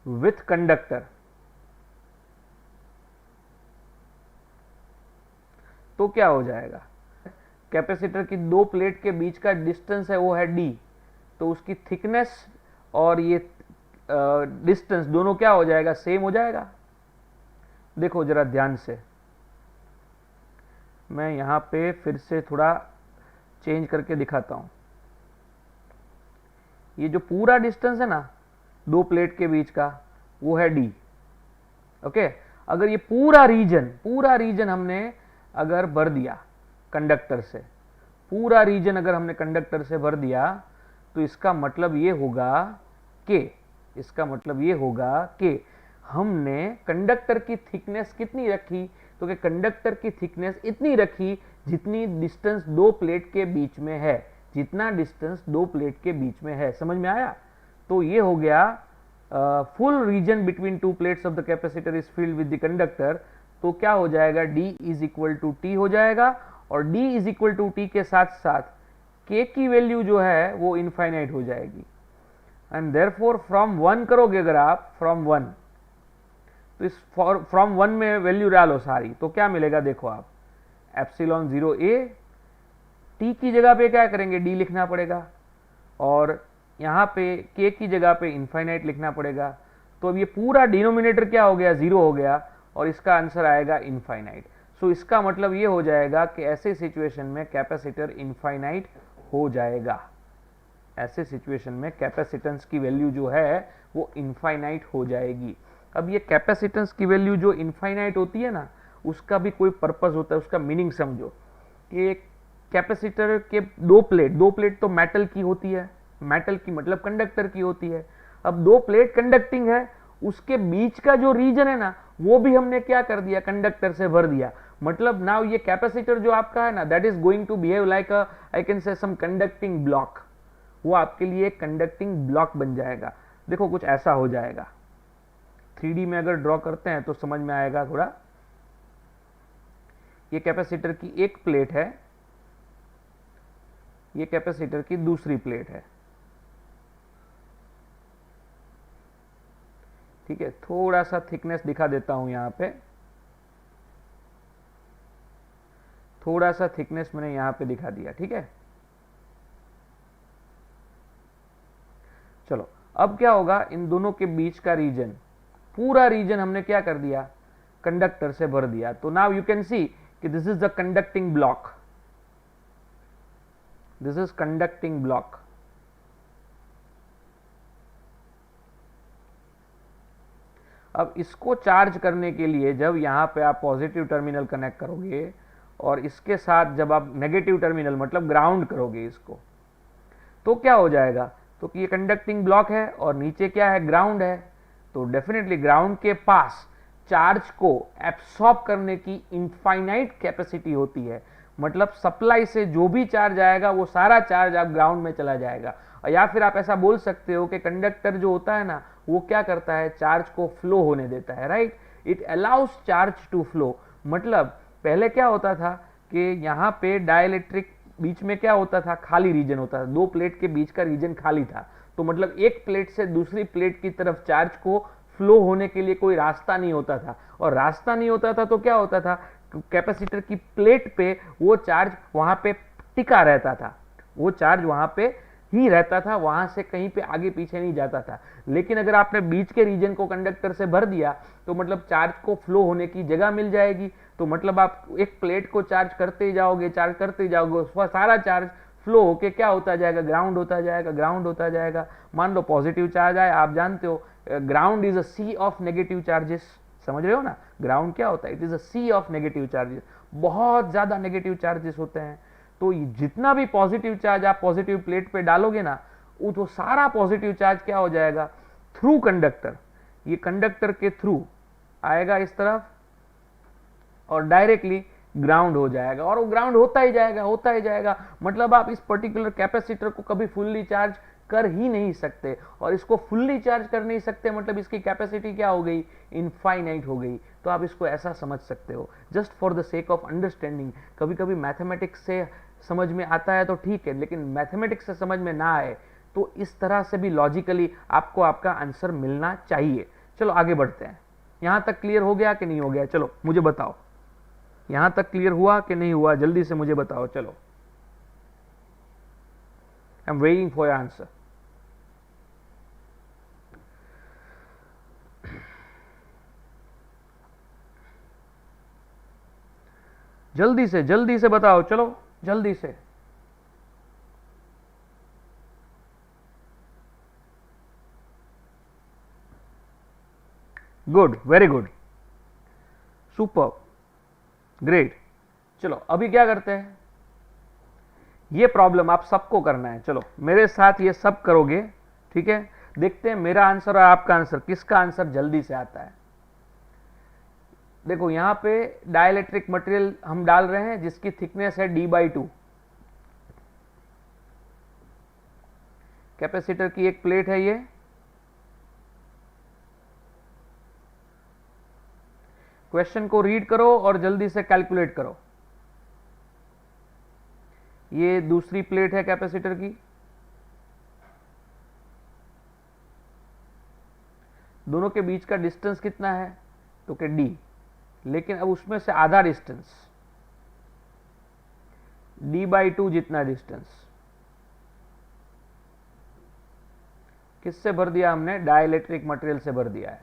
with conductor, तो क्या हो जाएगा, कैपेसिटर की दो प्लेट के बीच का डिस्टेंस है वो है d, तो उसकी थिकनेस और ये डिस्टेंस दोनों क्या हो जाएगा, सेम हो जाएगा। देखो जरा ध्यान से, मैं यहां पे फिर से थोड़ा चेंज करके दिखाता हूं। ये जो पूरा डिस्टेंस है ना दो प्लेट के बीच का वो है d, ओके। अगर ये पूरा रीजन हमने अगर भर दिया कंडक्टर से, पूरा रीजन अगर हमने कंडक्टर से भर दिया तो इसका मतलब ये होगा कि हमने कंडक्टर की थिकनेस कितनी रखी, तो कि कंडक्टर की थिकनेस इतनी रखी जितनी डिस्टेंस दो प्लेट के बीच में है, जितना डिस्टेंस दो प्लेट के बीच में है। समझ में आया, तो ये हो गया full region between two plates of the capacitor is filled with the conductor. तो क्या हो जाएगा, d is equal to t हो जाएगा, और d is equal to t के साथ साथ k की वैल्यू जो है वो इनफाइनाइट हो जाएगी। एंड देयरफॉर फ्रॉम 1 करोगे अगर आप, फ्रॉम 1, तो इस फ्रॉम 1 में वैल्यू डालो सारी, तो क्या मिलेगा देखो आप, एप्सिलॉन 0 ए, टी की जगह पे क्या करेंगे, डी लिखना पड़ेगा, और यहाँ पे के की जगह पे इनफाइनाइट लिखना पड़ेगा। तो अब ये पूरा डिनोमिनेटर क्या हो गया, 0 हो गया, और इसका आंसर आएगा इनफाइनाइट। सो इसका मतलब ये हो जाएगा कि ऐसे सिचुएशन में कैपेसिटर इनफाइनाइट हो जाएगा, ऐसे सिचुएशन में कैपेसिटेंस की वैल्यू जो है वो इनफाइनाइट हो जाएगी। अब ये कैपेसिटेंस की वैल्यू जो इनफाइनाइट होती है ना, उसका भी कोई पर्पस होता है, उसका मीनिंग समझो कि कैपेसिटर के दो प्लेट तो मेटल की होती है, मेटल की मतलब कंडक्टर की होती है। अब दो प्लेट कंडक्टिंग है, उसके बीच का जो रीजन है ना, वो भी हमने क्या कर दिया, कंडक्टर से भर दिया। मतलब नाउ ये कैपेसिटर जो आपका है ना, that is going to behave like a, I can say some conducting block, वो आपके लिए एक कंडक्टिंग ब्लॉक बन जाएगा। देखो कुछ ऐसा हो जाएगा, 3D में अगर ड्रॉ करते हैं तो समझ में आएगा थोड़ा। ये कैपेसिटर की एक प्लेट है, ये कैपेसिटर की दूसरी प्लेट है, ठीक है। थोड़ा सा थिकनेस दिखा देता हूं यहां पे, थोड़ा सा थिकनेस मैंने यहां पे दिखा दिया, ठीक है। चलो अब क्या होगा, इन दोनों के बीच का रीजन, पूरा रीजन हमने क्या कर दिया, कंडक्टर से भर दिया। तो नाउ यू कैन सी कि this is the conducting block, this is conducting block. अब इसको चार्ज करने के लिए जब यहां पे आप पॉजिटिव टर्मिनल कनेक्ट करोगे और इसके साथ जब आप नेगेटिव टर्मिनल मतलब ग्राउंड करोगे इसको, तो क्या हो जाएगा, तो कि ये कंडक्टिंग ब्लॉक है और नीचे क्या है, ग्राउंड है। तो डेफिनेटली ग्राउंड के पास चार्ज को एब्सॉर्ब करने की इनफाइनाइट कैपेसिटी होती है। मतलब सप्लाई से जो भी चार्ज आएगा वो सारा चार्ज आप ग्राउंड में चला जाएगा। या फिर आप ऐसा बोल सकते हो कि कंडक्टर जो होता है ना, वो क्या करता है, चार्ज को फ्लो होने देता है, right. It allows charge to flow. मतलब पहले क्या होता था कि यहाँ पे डाइलेक्ट्रिक बीच में क्या होता था, खाली रीजन होता था, दो प्लेट के बीच का रीजन खाली था। तो मतलब एक प्लेट से दूसरी प्लेट की तरफ चार्ज को फ्लो होने के लिए कोई रास्ता नहीं होता था, और रास्ता नहीं होता था तो क्या होता था, कैपेसिटर की प्लेट पे वो चार्ज वहां पे टिका रहता था, वो चार्ज वहां पे ही रहता था, वहां से कहीं पे आगे पीछे नहीं जाता था। लेकिन अगर आपने बीच के रीजन को कंडक्टर से भर दिया तो मतलब चार्ज को फ्लो होने की जगह मिल जाएगी। तो मतलब आप एक प्लेट को चार्ज करते ही जाओगे, चार्ज करते ही जाओगे, उसका सारा चार्ज फ्लो होके क्या होता जाएगा, ग्राउंड होता जाएगा, ग्राउंड होता जाएगा। मान लो पॉजिटिव चार्ज आए, आप जानते हो ground is a sea of negative charges, समझ रहे हो ना, ग्राउंड क्या होता है, it is a sea of negative charges. बहुत ज्यादा नेगेटिव चार्जेस होते हैं। तो जितना भी पॉजिटिव चार्ज आप पॉजिटिव प्लेट पे डालोगे ना, वो तो सारा पॉजिटिव चार्ज क्या हो जाएगा, थ्रू कंडक्टर, ये कंडक्टर के थ्रू आएगा इस तरफ और डायरेक्टली ग्राउंड हो जाएगा, और वो ग्राउंड होता ही जाएगा, होता ही जाएगा। मतलब आप इस पर्टिकुलर कैपेसिटर को कभी फुल्ली चार्ज कर ही नहीं सकते, और इसको फुल्ली चार्ज कर नहीं सकते मतलब इसकी कैपेसिटी क्या हो गई, इनफाइनाइट हो गई। तो आप इसको ऐसा समझ सकते हो, just for the sake of understanding. कभी कभी मैथमेटिक्स से समझ में आता है तो ठीक है, लेकिन मैथमेटिक्स से समझ में ना आए तो इस तरह से भी लॉजिकली आपको आपका आंसर मिलना चाहिए। चलो आगे बढ़ते हैं। यहां तक क्लियर हो गया कि नहीं हो गया, चलो मुझे बताओ, यहां तक क्लियर हुआ कि नहीं हुआ, जल्दी से मुझे बताओ। चलो, I am waiting for your answer. जल्दी से बताओ, चलो जल्दी से। Good, very good, super, great. चलो अभी क्या करते हैं, ये प्रॉब्लम आप सबको करना है। चलो मेरे साथ ये सब करोगे, ठीक है। देखते हैं मेरा आंसर और आपका आंसर, किसका आंसर जल्दी से आता है। देखो यहां पे डाइलेक्ट्रिक मटेरियल हम डाल रहे हैं जिसकी थिकनेस है d/2। कैपेसिटर की एक प्लेट है ये, क्वेश्चन को रीड करो और जल्दी से कैलकुलेट करो। ये दूसरी प्लेट है कैपेसिटर की, दोनों के बीच का डिस्टेंस कितना है, तो कि d, लेकिन अब उसमें से आधा डिस्टेंस d/2 जितना डिस्टेंस किससे भर दिया हमने, डाइलेक्ट्रिक मटेरियल से भर दिया है।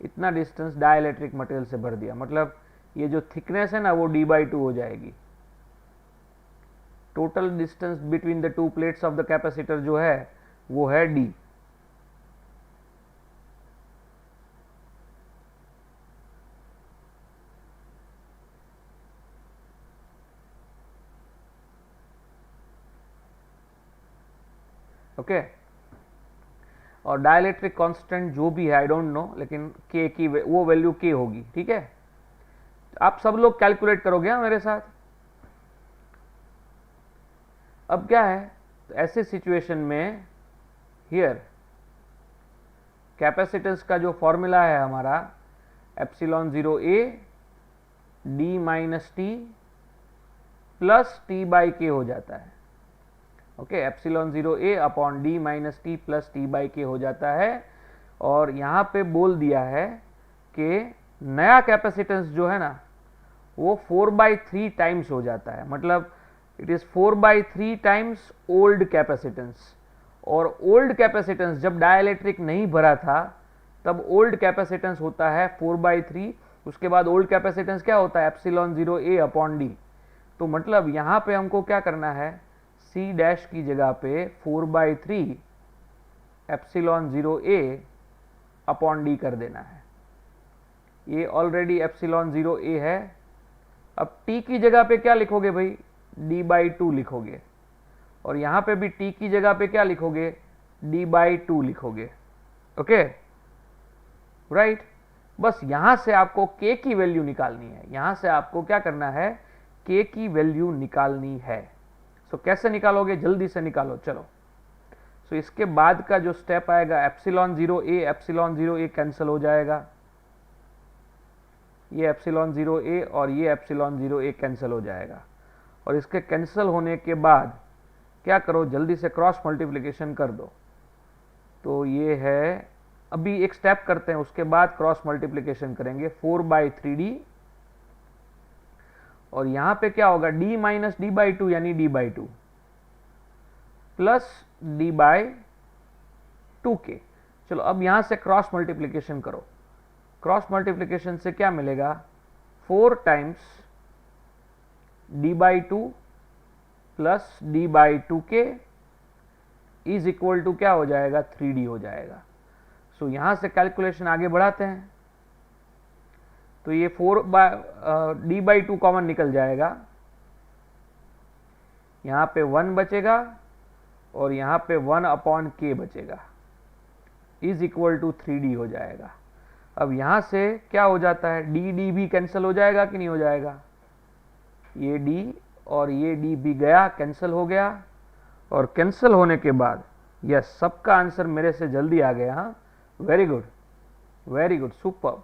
इतना डिस्टेंस डाइलेक्ट्रिक मटेरियल से भर दिया, मतलब ये जो थिकनेस है ना वो d/2 हो जाएगी। Total distance between the two plates of the capacitor जो है वो है d। ओके, और डाइलेक्ट्रिक कांस्टेंट जो भी है आई डोंट नो, लेकिन k की वो वैल्यू k होगी। ठीक है, आप सब लोग कैलकुलेट करोगे मेरे साथ। अब क्या है, तो ऐसे सिचुएशन में हियर कैपेसिटेंस का जो फॉर्मूला है हमारा epsilon 0a d minus t plus T by के हो जाता है। Okay, epsilon 0a upon D minus t plus T by के हो जाता है। और यहाँ पे बोल दिया है कि नया कैपेसिटेंस जो है ना वो 4/3 टाइम्स हो जाता है, मतलब it is 4/3 times old capacitance. और ओल्ड कैपेसिटेंस जब डाइलेक्ट्रिक नहीं भरा था तब ओल्ड कैपेसिटेंस होता है 4/3, उसके बाद ओल्ड कैपेसिटेंस क्या होता है, एप्सिलॉन 0a अपॉन डी। तो मतलब यहाँ पे हमको क्या करना है, C डैश की जगह पे 4/3 एप्सिलॉन 0a अपॉन डी कर देना है। ये ऑलरेडी एप्सिलॉन 0a है। अब t की जगह पे क्या लिखोगे भाई, d/2 लिखोगे, और यहाँ पे भी t की जगह पे क्या लिखोगे, d/2 लिखोगे। ओके राइट, बस यहाँ से आपको k की वैल्यू निकालनी है। यहाँ से आपको क्या करना है, k की वैल्यू निकालनी है। सो कैसे निकालोगे, जल्दी से निकालो चलो। सो इसके बाद का जो स्टेप आएगा, एप्सिलॉन 0a कैंसिल हो जाएगा, ये एप्सिलॉन 0a और ये एप्सिलॉन 0a कैंसिल हो जाएगा। और इसके कैंसिल होने के बाद क्या करो, जल्दी से क्रॉस मल्टीप्लिकेशन कर दो। तो ये है, अभी एक स्टेप करते हैं, उसके बाद क्रॉस मल्टीप्लिकेशन करेंगे 4/3d। और यहां पे क्या होगा, d माइनस d/2 यानी d/2 प्लस d/2k। चलो अब यहां से क्रॉस मल्टीप्लिकेशन करो। क्रॉस मल्टीप्लिकेशन से क्या मिलेगा, 4 times d/2 plus d/2k is equal to क्या हो जाएगा, 3d हो जाएगा। सो यहां से कैलकुलेशन आगे बढ़ाते हैं। तो ये d/2 कॉमन निकल जाएगा, यहां पे 1 बचेगा और यहां पे 1 अपॉन k बचेगा, इज इक्वल टू 3d हो जाएगा। अब यहां से क्या हो जाता है, d भी कैंसिल हो जाएगा कि नहीं हो जाएगा, ये d और ये d भी गया, कैंसिल हो गया। और कैंसिल होने के बाद यस, सबका आंसर मेरे से जल्दी आ गया। हाँ, very good very good, super.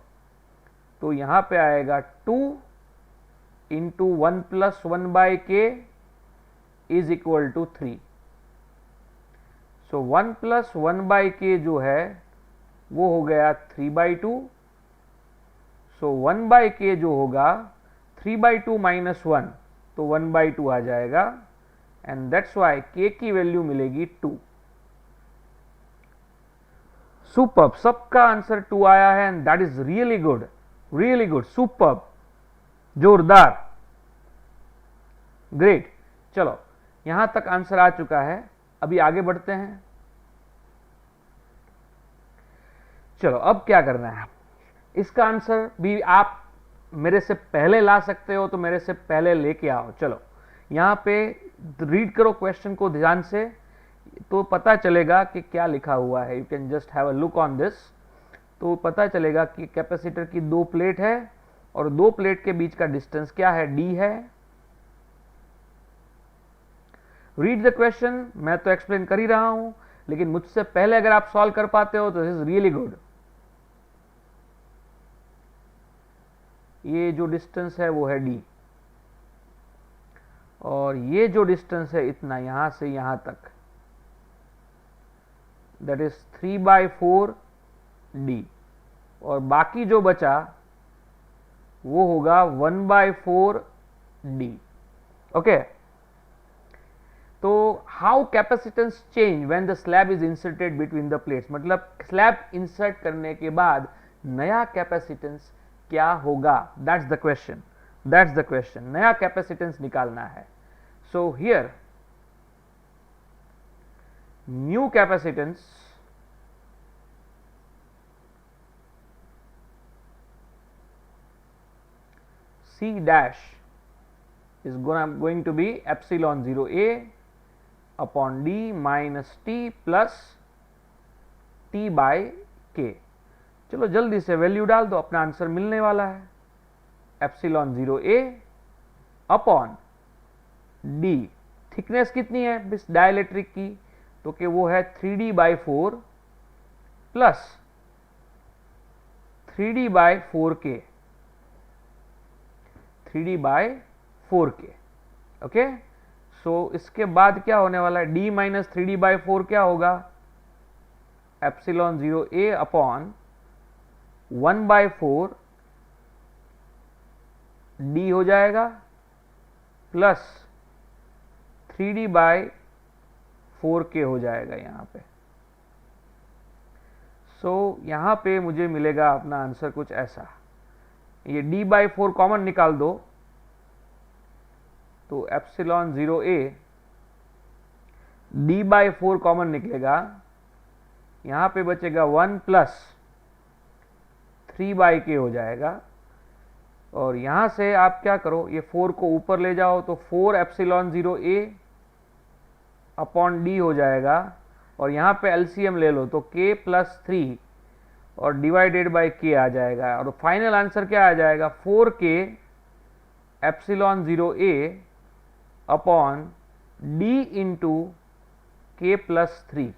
तो यहां पे आएगा 2 into 1 plus 1/k is equal to 3। So 1 plus 1/k जो है वो हो गया 3/2। सो 1/k जो होगा 3/2 माइनस 1, तो 1/2 आ जाएगा। एंड दैट्स वाई k की वैल्यू मिलेगी 2। सुपर्ब, सबका आंसर 2 आया है and that is really good, superb, जोरदार, ग्रेट। चलो यहां तक आंसर आ चुका है, अभी आगे बढ़ते हैं। चलो अब क्या करना है, इसका आंसर भी आप मेरे से पहले ला सकते हो, तो मेरे से पहले लेके आओ। चलो यहां पे रीड करो क्वेश्चन को ध्यान से, तो पता चलेगा कि क्या लिखा हुआ है। You can just have a look on this, तो पता चलेगा कि कैपेसिटर की 2 प्लेट है और 2 प्लेट के बीच का डिस्टेंस क्या है, d है। रीड द क्वेश्चन, मैं तो एक्सप्लेन कर ही रहा हूं, लेकिन मुझसे पहले अगर आप सॉल्व कर पाते हो तो दिस इज रियली गुड। ये जो डिस्टेंस है वो है d, और ये जो डिस्टेंस है इतना, यहां से यहां तक, दैट इज 3/4d, और बाकी जो बचा वो होगा 1/4d। ओके, तो how capacitance change when the slab is inserted between the plates, मतलब स्लैब इंसर्ट करने के बाद नया कैपेसिटेंस क्या होगा, that's the question, that's the question, नया कैपेसिटेंस निकालना है। So here new capacitance C dash is going to be epsilon 0a upon d minus t plus t by k। चलो जल्दी से वैल्यू डाल दो, अपना आंसर मिलने वाला है। Epsilon 0a upon d, thickness कितनी है इस डाइलेक्ट्रिक की, तो कि वो है 3d/4 plus 3d/4k, 3d/4k। Okay, सो इसके बाद क्या होने वाला है, d माइनस 3d/4 क्या होगा, एप्सिलॉन 0a अपॉन 1/4 d हो जाएगा प्लस 3d/4k हो जाएगा यहां पे। सो यहां पे मुझे मिलेगा अपना आंसर कुछ ऐसा, ये d/4 कॉमन निकाल दो तो एप्सिलॉन 0a d/4 कॉमन निकलेगा, यहां पे बचेगा 1 प्लस 3/k हो जाएगा, और यहां से आप क्या करो, ये 4 को ऊपर ले जाओ तो 4 एप्सिलॉन 0a अपॉन d हो जाएगा, और यहां पे एलसीएम ले लो तो k प्लस 3 और डिवाइडेड बाय k आ जाएगा, और फाइनल आंसर क्या आ जाएगा, 4k epsilon 0a upon d into k plus 3,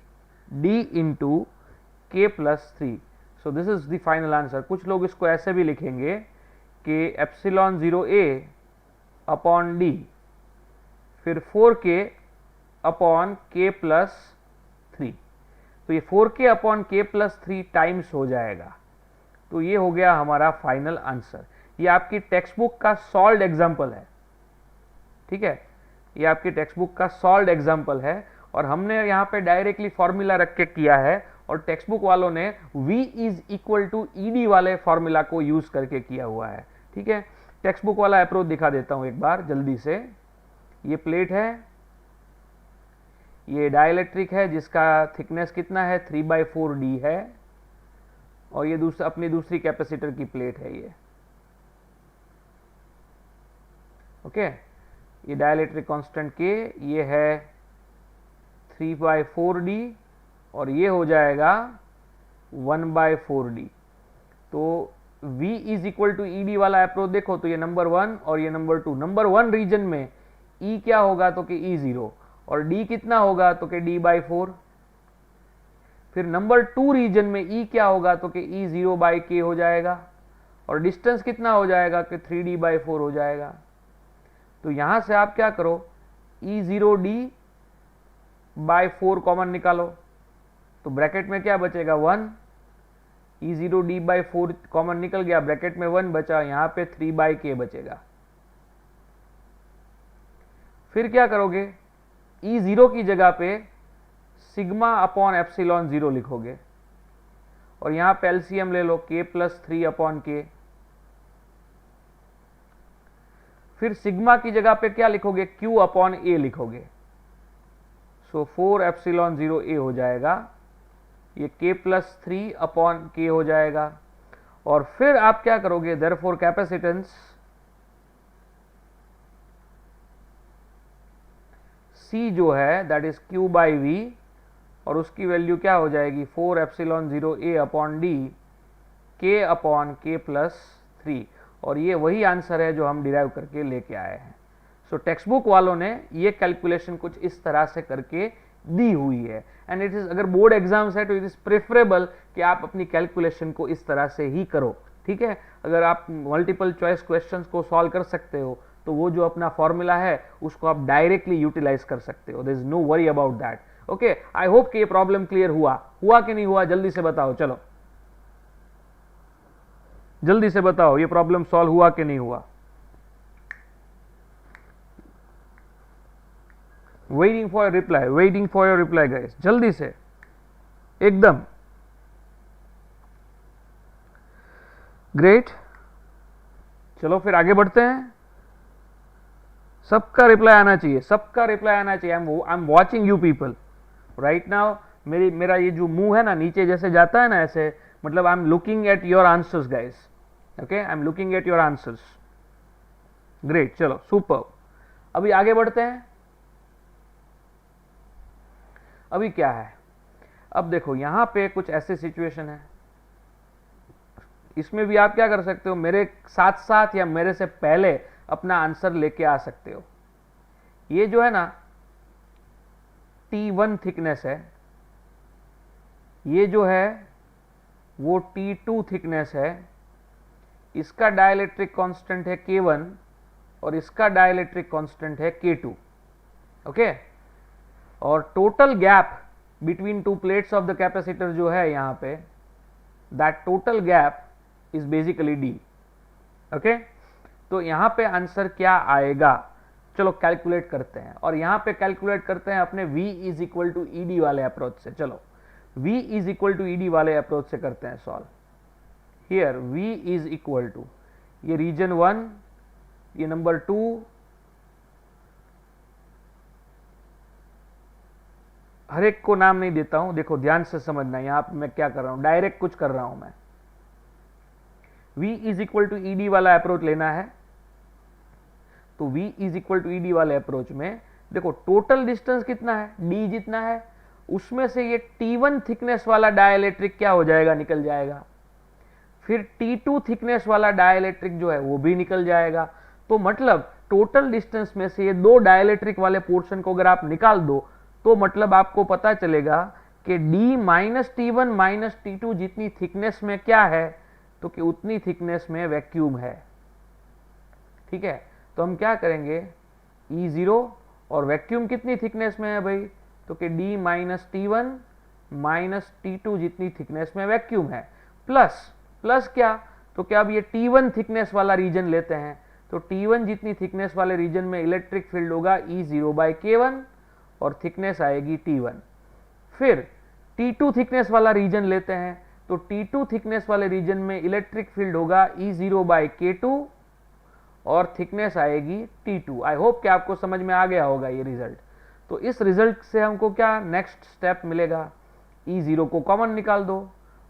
d into k plus 3। So this is the final answer. कुछ लोग इसको ऐसे भी लिखेंगे कि एप्सिलॉन 0a अपॉन d फिर 4k अपॉन k प्लस 3, तो ये 4k upon k plus 3 times हो जाएगा। तो ये हो गया हमारा फाइनल आंसर। ये आपकी टेक्स्ट बुक का सॉल्व्ड एग्जाम्पल है, ठीक है, ये आपकी टेक्स्ट बुक का सॉल्व्ड एग्जाम्पल है, और हमने यहाँ पे डायरेक्टली फॉर्मूला रख के किया है, और टेक्स्ट बुक वालों ने V is equal to ED वाले फॉर्मूला को यूज करके किया हुआ है, ठीक है। टेक्स्ट बुक वाला अप्रोच दिखा देता हूं एक बार जल्दी से। ये प्लेट है, ये डाइलेक्ट्रिक है जिसका थिकनेस कितना है, 3/4d है, और ये अपनी दूसरी कैपेसिटर की प्लेट है ये। ओके, ये डाइलेक्ट्रिक कांस्टेंट K, ये है 3/4d, और ये हो जाएगा 1/4d। तो V is equal to ED वाला अप्रोच देखो तो ये नंबर 1 और ये नंबर 2। नंबर 1 रीजन में E क्या होगा, तो कि E0, और D कितना होगा, तो कि d/4। फिर नंबर 2 रीजन में E क्या होगा, तो कि E0/k हो जाएगा, और डिस्टेंस कितना हो जाएगा, कि 3d/4 हो जाएगा। तो यहां से आप क्या करो, E0d/4 कॉमन निकालो, तो ब्रैकेट में क्या बचेगा, 1, E0d/4 कॉमन निकल गया, ब्रैकेट में 1 बचा, यहां पे 3/k बचेगा। फिर क्या करोगे, E0 की जगह पे सिग्मा अपॉन एप्सिलॉन 0 लिखोगे, और यहां पे एलसीएम ले लो, k प्लस 3 अपॉन k। फिर सिग्मा की जगह पे क्या लिखोगे, q अपॉन a लिखोगे, सो 4 एप्सिलॉन 0 a हो जाएगा, ये k प्लस 3 अपॉन k हो जाएगा। और फिर आप क्या करोगे, देयरफॉर कैपेसिटेंस C जो है दैट इज q/v, और उसकी वैल्यू क्या हो जाएगी, 4 epsilon 0a upon d k upon k plus 3, और ये वही आंसर है जो हम डिराइव करके लेके आए हैं। सो टेक्स्ट बुक वालों ने ये कैलकुलेशन कुछ इस तरह से करके दी हुई है, एंड इट इज, अगर बोर्ड एग्जाम्स है तो इट इज प्रेफरेबल कि आप अपनी कैलकुलेशन को इस तरह से ही करो, ठीक है। अगर आप मल्टीपल चॉइस क्वेश्चंस को सॉल्व कर सकते हो तो वो जो अपना फॉर्मूला है उसको आप डायरेक्टली यूटिलाइज कर सकते हो, there is no worry about that. Okay, I hope कि ये प्रॉब्लम क्लियर हुआ कि नहीं हुआ, जल्दी से बताओ, चलो जल्दी से बताओ ये प्रॉब्लम सॉल्व हुआ कि नहीं हुआ। Waiting for your reply guys, जल्दी से एकदम। ग्रेट, चलो फिर आगे बढ़ते हैं। सबका रिप्लाई आना चाहिए, सबका रिप्लाई आना चाहिए। I am watching you people right now. मेरा ये जो मुंह है ना नीचे जैसे जाता है ना ऐसे, मतलब I am looking at your answers guys. Okay, I am looking at your answers. Great, चलो सुपर। अभी आगे बढ़ते हैं। अभी क्या है, अब देखो यहां पे कुछ ऐसे सिचुएशन है, इसमें भी आप क्या कर सकते हो, मेरे साथ साथ या मेरे से पहले अपना आंसर लेके आ सकते हो। ये जो है ना T1 थिकनेस है, ये जो है वो T2 थिकनेस है, इसका डाइलेक्ट्रिक कांस्टेंट है K1 और इसका डाइलेक्ट्रिक कांस्टेंट है K2। ओके, और total gap between two plates of the capacitor जो है यहां पे, that total gap is basically D। Okay, तो यहां पे आंसर क्या आएगा, चलो कैलकुलेट करते हैं। और यहां पे कैलकुलेट करते हैं अपने V is equal to ED वाले अप्रोच से। चलो V is equal to ED वाले अप्रोच से करते हैं solve. Here V is equal to, ये रीजन 1, ये नंबर 2, हर एक को नाम नहीं देता हूं, देखो ध्यान से समझना, यहां पे मैं क्या कर रहा हूं, डायरेक्ट कुछ कर रहा हूं मैं। V is equal to ED वाला अप्रोच लेना है, तो V is equal to ED वाले अप्रोच में देखो टोटल डिस्टेंस कितना है, D जितना है, उसमें से ये T1 थिकनेस वाला डाइलेक्ट्रिक क्या हो जाएगा, निकल जाएगा। फिर T2 थिकनेस वाला डाइलेक्ट्रिक जो है वो भी निकल जाएगा। तो मतलब टोटल डिस्टेंस में से ये दो डाइलेक्ट्रिक वाले पोर्शन को अगर आप निकाल दो तो मतलब आपको पता चलेगा कि D minus T1 minus T2 जितनी थिकनेस में क्या है, तो कि उतनी थिकनेस में वैक्यूम है। ठीक है, तो हम क्या करेंगे, E0 और वैक्यूम कितनी थिकनेस में है भाई, तो कि D minus T1 minus T2 जितनी थिकनेस में वैक्यूम है, प्लस क्या, तो क्या अब ये T1 थिकनेस वाला रीजन लेते हैं, तो T1 जितनी थिकनेस वाले रीजन में इलेक्ट्रिक फील्ड होगा E0 बाई K1 और थिकनेस आएगी T1। फिर T2 थिकनेस वाला रीजन लेते हैं, तो T2 थिकनेस वाले रीजन में इलेक्ट्रिक फील्ड होगा E0 बाई K2 और थिकनेस आएगी T2। आई होप कि आपको समझ में आ गया होगा ये रिजल्ट। तो इस रिजल्ट से हमको क्या नेक्स्ट स्टेप मिलेगा, E0 को कॉमन निकाल दो,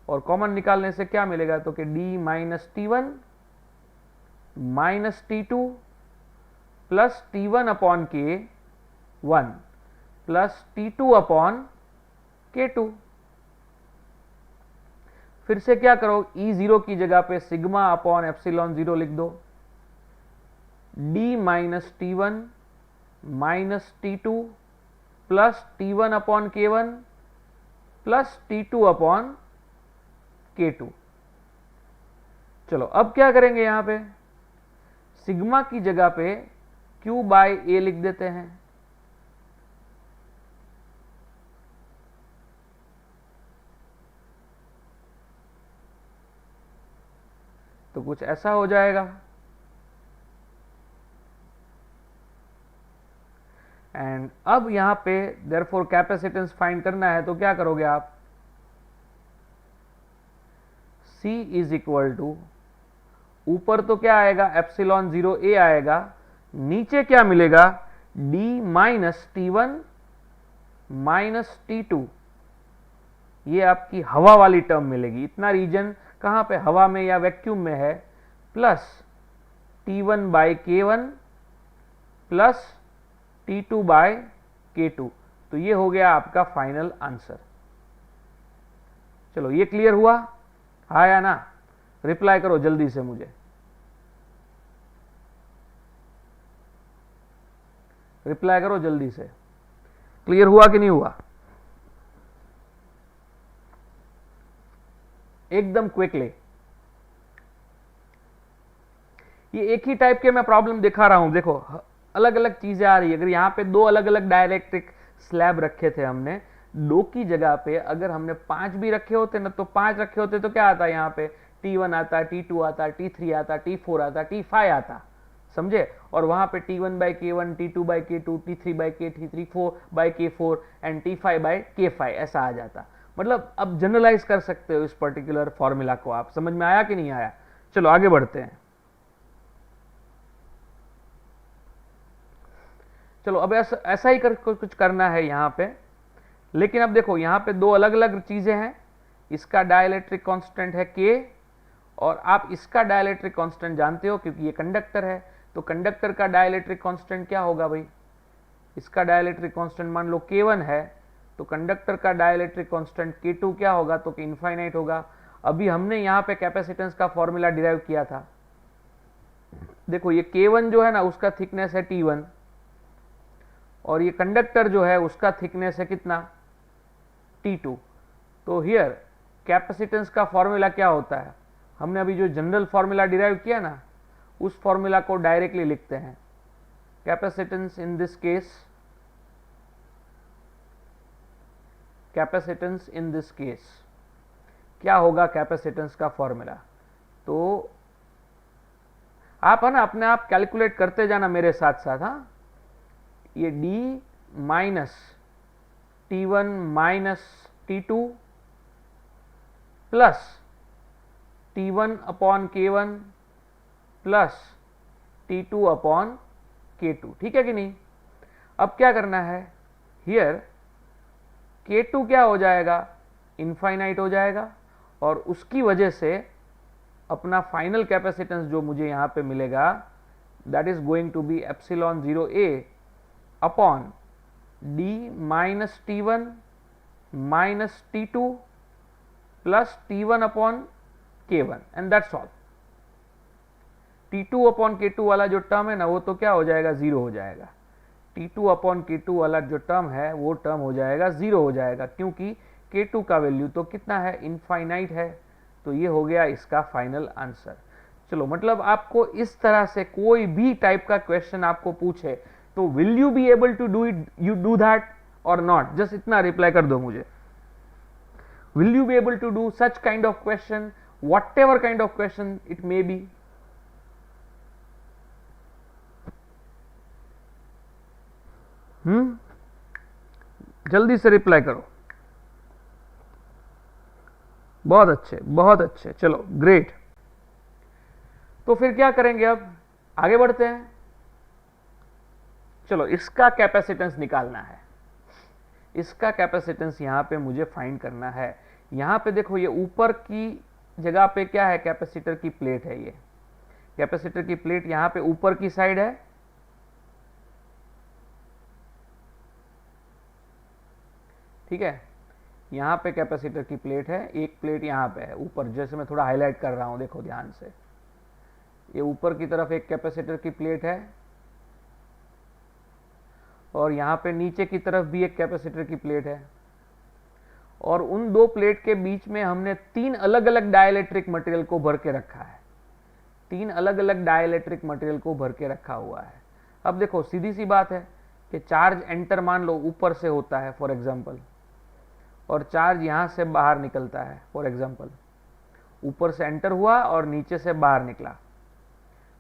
और कॉमन निकालने से क्या मिलेगा, तो कि D minus T1 minus T2 plus T1 upon K1 plus T2 upon K2। फिर से क्या करो, E0 की जगह पे सिग्मा अपॉन एप्सिलॉन 0 लिख दो, D minus T1 minus T2 plus T1 upon K1 plus T2 upon K2। चलो अब क्या करेंगे, यहां पे सिग्मा की जगह पे Q बाय A लिख देते हैं। तो कुछ ऐसा हो जाएगा। एंड अब यहां पे देयरफॉर कैपेसिटेंस फाइंड करना है, तो क्या करोगे आप, C इज इक्वल टू, ऊपर तो क्या आएगा एप्सिलॉन 0 A आएगा, नीचे क्या मिलेगा D minus T1 minus T2, ये आपकी हवा वाली टर्म मिलेगी। इतना रीजन कहां पे, हवा में या वैक्यूम में है, plus T1 by K1 plus T2 bye K2। तो ये हो गया आपका फाइनल आंसर। चलो ये क्लियर हुआ, हाँ या ना, रिप्लाई करो जल्दी से मुझे, रिप्लाई करो जल्दी से, क्लियर हुआ कि नहीं हुआ, एकदम क्विकली। ये एक ही टाइप के मैं प्रॉब्लम दिखा रहा हूं, देखो अलग अलग चीजें आ रही है। अगर यहां पे दो अलग अलग डाइलेक्ट्रिक स्लैब रखे थे हमने, 2 की जगह पे अगर हमने 5 भी रखे होते ना, तो 5 रखे होते तो क्या आता है यहाँ पे, T1 आता, T2 आता, T3 आता, T4 आता, T5 आता, समझे। और वहां पे T1 by K1, T2 by K2, T3 by K, T3 by K4 and T5 by K5 ऐसा आ जाता। मतलब अब जनरलाइज कर सकते हो इस पर्टिकुलर फॉर्मूला को। आप समझ में आया कि नहीं आया? चलो आगे बढ़ते हैं। चलो अब ऐसा ही कुछ करना है यहाँ पे, लेकिन अब देखो यहाँ पे 2 अलग अलग चीजें हैं। इसका डाइलेक्ट्रिक कांस्टेंट है K, और आप इसका डाइलेक्ट्रिक कांस्टेंट जानते हो क्योंकि ये कंडक्टर है। तो कंडक्टर का डाइलेक्ट्रिक कांस्टेंट क्या होगा भाई? इसका डाइलेक्ट्रिक कांस्टेंट मान लो K1 है, तो कंडक्टर का डाइलेक्ट्रिक कांस्टेंट K2 क्या होगा? तो इनफाइनाइट होगा। अभी हमने यहाँ पे कैपेसिटेंस का फॉर्मूला डिराइव किया था। देखो ये K1 जो है ना, उसका थिकनेस है T1, और ये कंडक्टर जो है उसका थिकनेस है कितना? T2। तो हियर कैपेसिटेंस का फॉर्मूला क्या होता है? हमने अभी जो जनरल फॉर्मूला डिराइव किया ना, उस फॉर्मूला को डायरेक्टली लिखते हैं। Capacitance in this case, capacitance in this case क्या होगा? कैपेसिटेंस का फॉर्मूला तो आप है ना अपने आप कैलकुलेट करते जाना मेरे साथ साथ। हाँ, ये D minus T1 minus T2 plus T1 upon K1 plus T2 upon K2, ठीक है कि नहीं? अब क्या करना है, हियर K2 क्या हो जाएगा? इनफाइनाइट हो जाएगा, और उसकी वजह से अपना फाइनल कैपेसिटेंस जो मुझे यहाँ पे मिलेगा, that is going to be epsilon 0A upon D minus T1 minus T2 plus T1 upon K1, and that's all. T2 upon K2 वाला जो टर्म है ना, वो तो क्या हो जाएगा? 0 हो जाएगा। T2 अपॉन K2 वाला जो टर्म है वो टर्म हो जाएगा 0 हो जाएगा, क्योंकि K2 का वैल्यू तो कितना है? इनफाइनाइट है। तो ये हो गया इसका फाइनल आंसर। चलो, मतलब आपको इस तरह से कोई भी टाइप का क्वेश्चन आपको पूछे तो will you be able to do it, you do that और नॉट? जस्ट इतना रिप्लाई कर दो मुझे। Will you be able to do such kind of question, whatever kind of question it may be? जल्दी से reply करो। बहुत अच्छे, बहुत अच्छे, चलो ग्रेट। तो फिर क्या करेंगे? अब आगे बढ़ते हैं। चलो, इसका कैपेसिटेंस निकालना है। इसका कैपेसिटेंस यहां पे मुझे फाइंड करना है। यहां पे देखो, ये ऊपर की जगह पे क्या है? कैपेसिटर की प्लेट है। ये कैपेसिटर की प्लेट यहां पे ऊपर की साइड है, ठीक है। यहां पे कैपेसिटर की प्लेट है, एक प्लेट यहां पे है ऊपर, जैसे मैं थोड़ा हाईलाइट कर रहा हूं, देखो ध्यान से। ये ऊपर की तरफ एक कैपेसिटर की प्लेट है, और यहां पे नीचे की तरफ भी एक कैपेसिटर की प्लेट है, और उन 2 प्लेट के बीच में हमने 3 अलग अलग डाइलेक्ट्रिक मटेरियल को भर के रखा है। 3 अलग अलग डाइलेक्ट्रिक मटेरियल को भर के रखा हुआ है। अब देखो, सीधी सी बात है कि चार्ज एंटर मान लो ऊपर से होता है फॉर एग्जाम्पल, और चार्ज यहां से बाहर निकलता है फॉर एग्जाम्पल। ऊपर से एंटर हुआ और नीचे से बाहर निकला,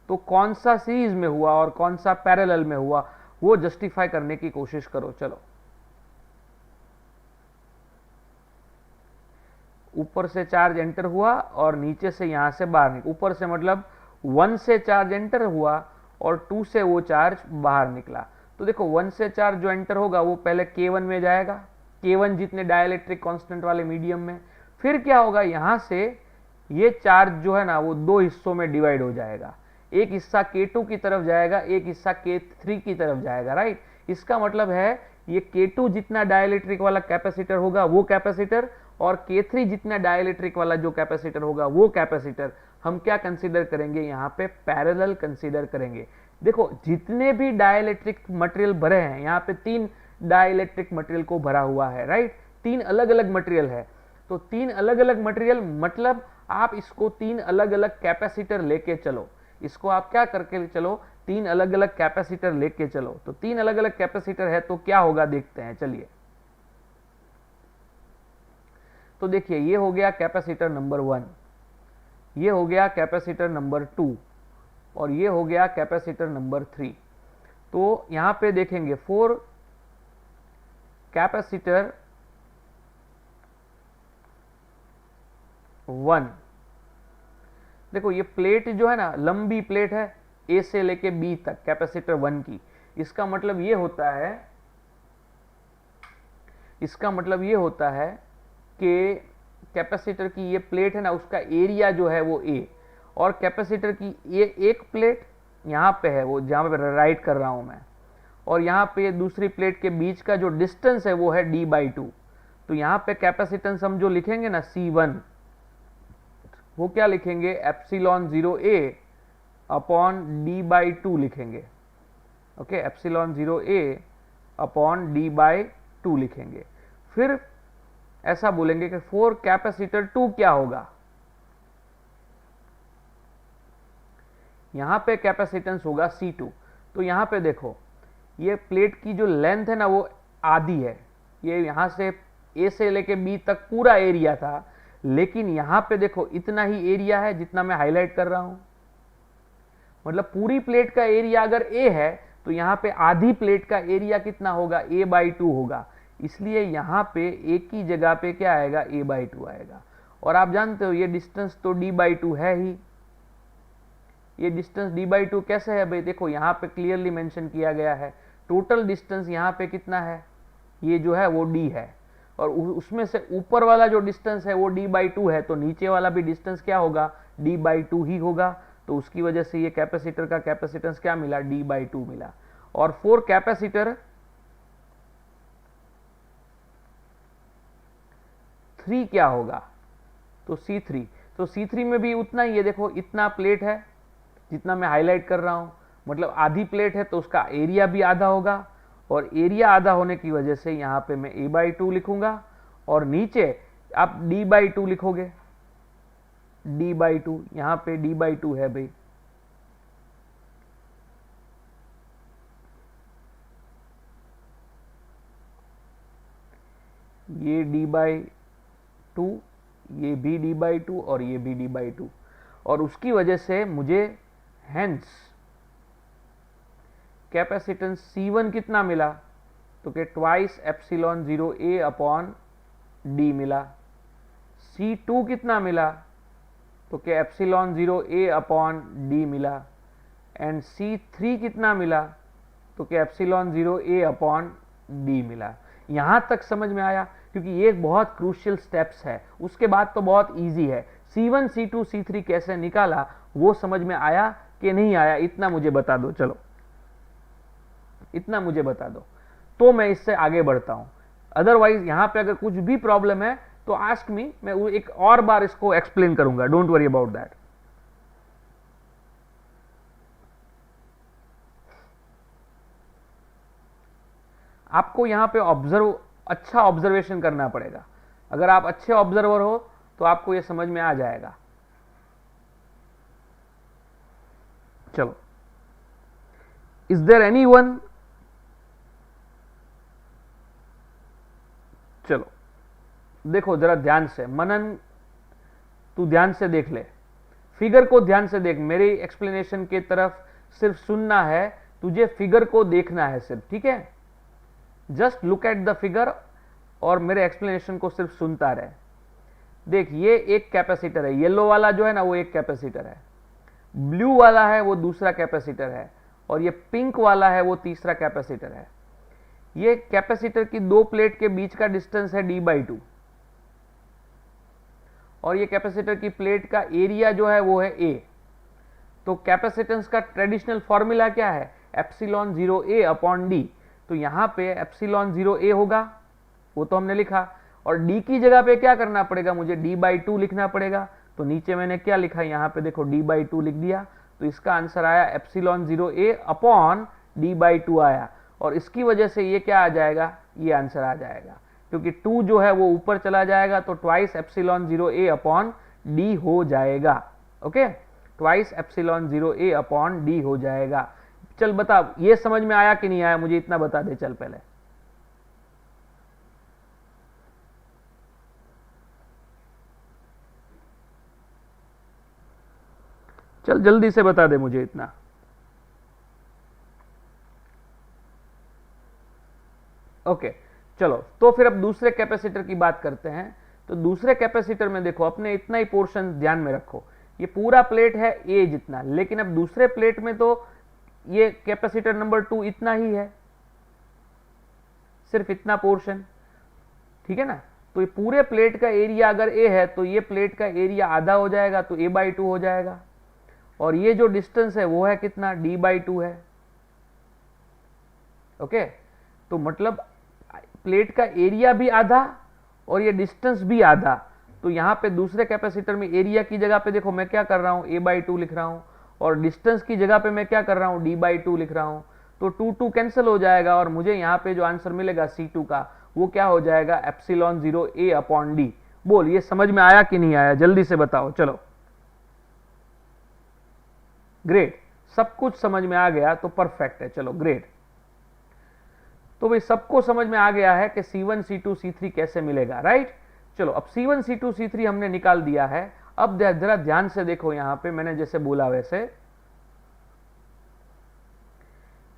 तो कौन सा सीरीज में हुआ और कौन सा पैरेलल में हुआ, वो जस्टिफाई करने की कोशिश करो। चलो, ऊपर से चार्ज एंटर हुआ और नीचे से यहां से बाहर निकला। ऊपर से मतलब 1 से चार्ज एंटर हुआ और 2 से वो चार्ज बाहर निकला। तो देखो, 1 से चार्ज जो एंटर होगा वो पहले K1 में जाएगा, K1 जितने डाइलेक्ट्रिक कांस्टेंट वाले मीडियम में। फिर क्या होगा, यहां से ये चार्ज जो है ना, वो 2 हिस्सों में डिवाइड हो जाएगा। एक हिस्सा K2 की तरफ जाएगा, एक हिस्सा K3 की तरफ जाएगा, राइट। इसका मतलब है ये K2 जितना डाइलेक्ट्रिक वाला कैपेसिटर होगा वो कैपेसिटर, और K3 जितना डाइलेक्ट्रिक वाला जो कैपेसिटर होगा वो कैपेसिटर हम क्या कंसीडर करेंगे? यहाँ पे पैरेलल कंसीडर करेंगे। देखो, जितने भी डाइलेक्ट्रिक मटेरियल भरे हैं, यहाँ पे 3 डाइलेक्ट्रिक मटेरियल को भरा हुआ है, राइट। 3 अलग अलग मटेरियल है, तो 3 अलग अलग मटेरियल मतलब आप इसको 3 अलग अलग कैपेसिटर लेके चलो। इसको आप क्या करके चलो? तीन अलग अलग कैपेसिटर लेके चलो, तो तीन अलग अलग कैपेसिटर है तो क्या होगा देखते हैं, चलिए। तो देखिए ये हो गया कैपेसिटर नंबर 1, ये हो गया कैपेसिटर नंबर 2 और ये हो गया कैपेसिटर नंबर 3। तो यहां पे देखेंगे 4 कैपेसिटर 1, देखो ये प्लेट जो है ना लंबी प्लेट है ए से लेके बी तक कैपेसिटर 1 की। इसका मतलब ये होता है, इसका मतलब ये होता है कि कैपेसिटर की ये प्लेट है ना उसका एरिया जो है वो ए, और कैपेसिटर की ये एक प्लेट यहाँ पे है वो जहाँ पे राइट कर रहा हूँ मैं, और यहाँ पे दूसरी प्लेट के बीच का जो डिस्टेंस है वो है d/2। तो यहाँ पे कैपेसिटेंस हम जो लिखेंगे ना C1, वो क्या लिखेंगे एप्सिलॉन 0a अपॉन d/2 लिखेंगे। Okay, epsilon 0a upon d/2 लिखेंगे। फिर ऐसा बोलेंगे कि 4 कैपेसिटर 2 क्या होगा, यहां पे कैपेसिटेंस होगा C2। तो यहां पे देखो ये प्लेट की जो लेंथ है ना वो आधी है, ये यहां से ए से लेके बी तक पूरा एरिया था, लेकिन यहां पे देखो इतना ही एरिया है जितना मैं हाईलाइट कर रहा हूं। मतलब पूरी प्लेट का एरिया अगर ए है तो यहां पे आधी प्लेट का एरिया कितना होगा, a/2 होगा। इसलिए यहां पे एक ही जगह पे क्या आएगा, a/2 आएगा। और आप जानते हो ये डिस्टेंस तो d/2 है ही। ये डिस्टेंस d/2 कैसे है भाई, देखो यहां पे क्लियरली मेंशन किया गया है। टोटल डिस्टेंस यहां पे कितना है, ये जो है वो d है, और उसमें से ऊपर वाला जो डिस्टेंस है वो d/2 है, तो नीचे वाला भी डिस्टेंस क्या होगा, d/2 ही होगा। तो उसकी वजह से ये कैपेसिटर का कैपेसिटेंस क्या मिला, d/2 मिला। और 4 कैपेसिटर 3 क्या होगा, तो C3। तो C3 में भी उतना ही है, देखो इतना प्लेट है जितना मैं हाईलाइट कर रहा हूं, मतलब आधी प्लेट है तो उसका एरिया भी आधा होगा, और एरिया आधा होने की वजह से यहां पे मैं a/2 लिखूंगा, और नीचे आप d/2 लिखोगे, d/2 यहां पे d/2 है भाई। ये d/2, ये भी d/2 और ये भी d/2, और उसकी वजह से मुझे हेंस कैपेसिटेंस C1 कितना मिला, तो कि twice epsilon 0a upon d मिला। C2 कितना मिला, तो कि एप्सिलॉन 0a अपॉन d मिला। एंड C3 कितना मिला, तो कि एप्सिलॉन 0a अपॉन d मिला। यहां तक समझ में आया, क्योंकि ये एक बहुत क्रूशियल स्टेप्स है, उसके बाद तो बहुत इजी है। C1 C2 C3 कैसे निकाला वो समझ में आया कि नहीं आया, इतना मुझे बता दो, चलो इतना मुझे बता दो तो मैं इससे आगे बढ़ता हूं। अदरवाइज यहां पे अगर कुछ भी प्रॉब्लम है तो आस्क मी, मैं एक और बार इसको एक्सप्लेन करूंगा, डोंट वरी अबाउट दैट। आपको यहां पे अच्छा ऑब्जर्वेशन करना पड़ेगा। अगर आप अच्छे ऑब्जर्वर हो तो आपको यह समझ में आ जाएगा। चलो, इज देयर एनीवन, चलो देखो जरा ध्यान से, मनन तू ध्यान से देख ले, फिगर को ध्यान से देख, मेरी एक्सप्लेनेशन की तरफ सिर्फ सुनना है, तुझे फिगर को देखना है सिर्फ, ठीक है। Just look at the figure और मेरे एक्सप्लेनेशन को सिर्फ सुनता रहे। देख ये एक कैपेसिटर है, येलो वाला जो है ना वो एक कैपेसिटर है, ब्लू वाला है वो दूसरा कैपेसिटर है, और ये पिंक वाला है वो तीसरा कैपेसिटर है। ये कैपेसिटर की दो प्लेट के बीच का डिस्टेंस है d/2, और ये कैपेसिटर की प्लेट का एरिया जो है वो है a। तो कैपेसिटेंस का ट्रेडिशनल फॉर्मूला क्या है, एप्सिलॉन 0a अपॉन d। तो यहां पे एप्सिलॉन 0a होगा, वो तो हमने लिखा, और d की जगह पे क्या करना पड़ेगा, मुझे d/2 लिखना पड़ेगा। तो नीचे मैंने क्या लिखा, यहां पे देखो d/2 लिख दिया। तो इसका आंसर आया एप्सिलॉन 0a अपॉन d/2 आया, और इसकी वजह से ये क्या आ जाएगा, ये आंसर आ जाएगा, क्योंकि 2 जो है वो ऊपर चला जाएगा तो twice epsilon 0a upon d हो जाएगा। Okay, twice epsilon 0a upon d हो जाएगा। चल बता, ये समझ में आया कि नहीं आया, मुझे इतना बता दे चल पहले। चल जल्दी से बता दे मुझे इतना। ओके चलो, तो फिर अब दूसरे कैपेसिटर की बात करते हैं। तो दूसरे कैपेसिटर में देखो, अपने इतना ही पोर्शन ध्यान में रखो, ये पूरा प्लेट है ए जितना, लेकिन अब दूसरे प्लेट में तो ये कैपेसिटर नंबर 2 इतना ही है, सिर्फ इतना पोर्शन, ठीक है ना। तो ये पूरे प्लेट का एरिया अगर ए है तो ये प्लेट का एरिया आधा हो जाएगा, तो a/2 हो जाएगा। और ये जो डिस्टेंस है वो है कितना, d/2 है। ओके, तो मतलब प्लेट का एरिया भी आधा और ये डिस्टेंस भी आधा। तो यहां पे दूसरे कैपेसिटर में एरिया की जगह पे देखो मैं क्या कर रहा हूं, a/2 लिख रहा हूं, और डिस्टेंस की जगह पे मैं क्या कर रहा हूं, d/2 लिख रहा हूं। तो 2 कैंसिल हो जाएगा और मुझे यहां पे जो आंसर मिलेगा C2 का, वो क्या हो जाएगा, ε0a/d। बोल ये समझ में आया कि नहीं आया, जल्दी से बताओ। चलो ग्रेट, सब कुछ समझ में आ गया तो परफेक्ट है। चलो ग्रेट, तो भाई सबको समझ में आ गया है कि C1 C2 C3 कैसे मिलेगा, राइट। चलो अब C1 C2 C3 हमने निकाल दिया है। अब जरा ध्यान से देखो, यहां पे मैंने जैसे बोला वैसे,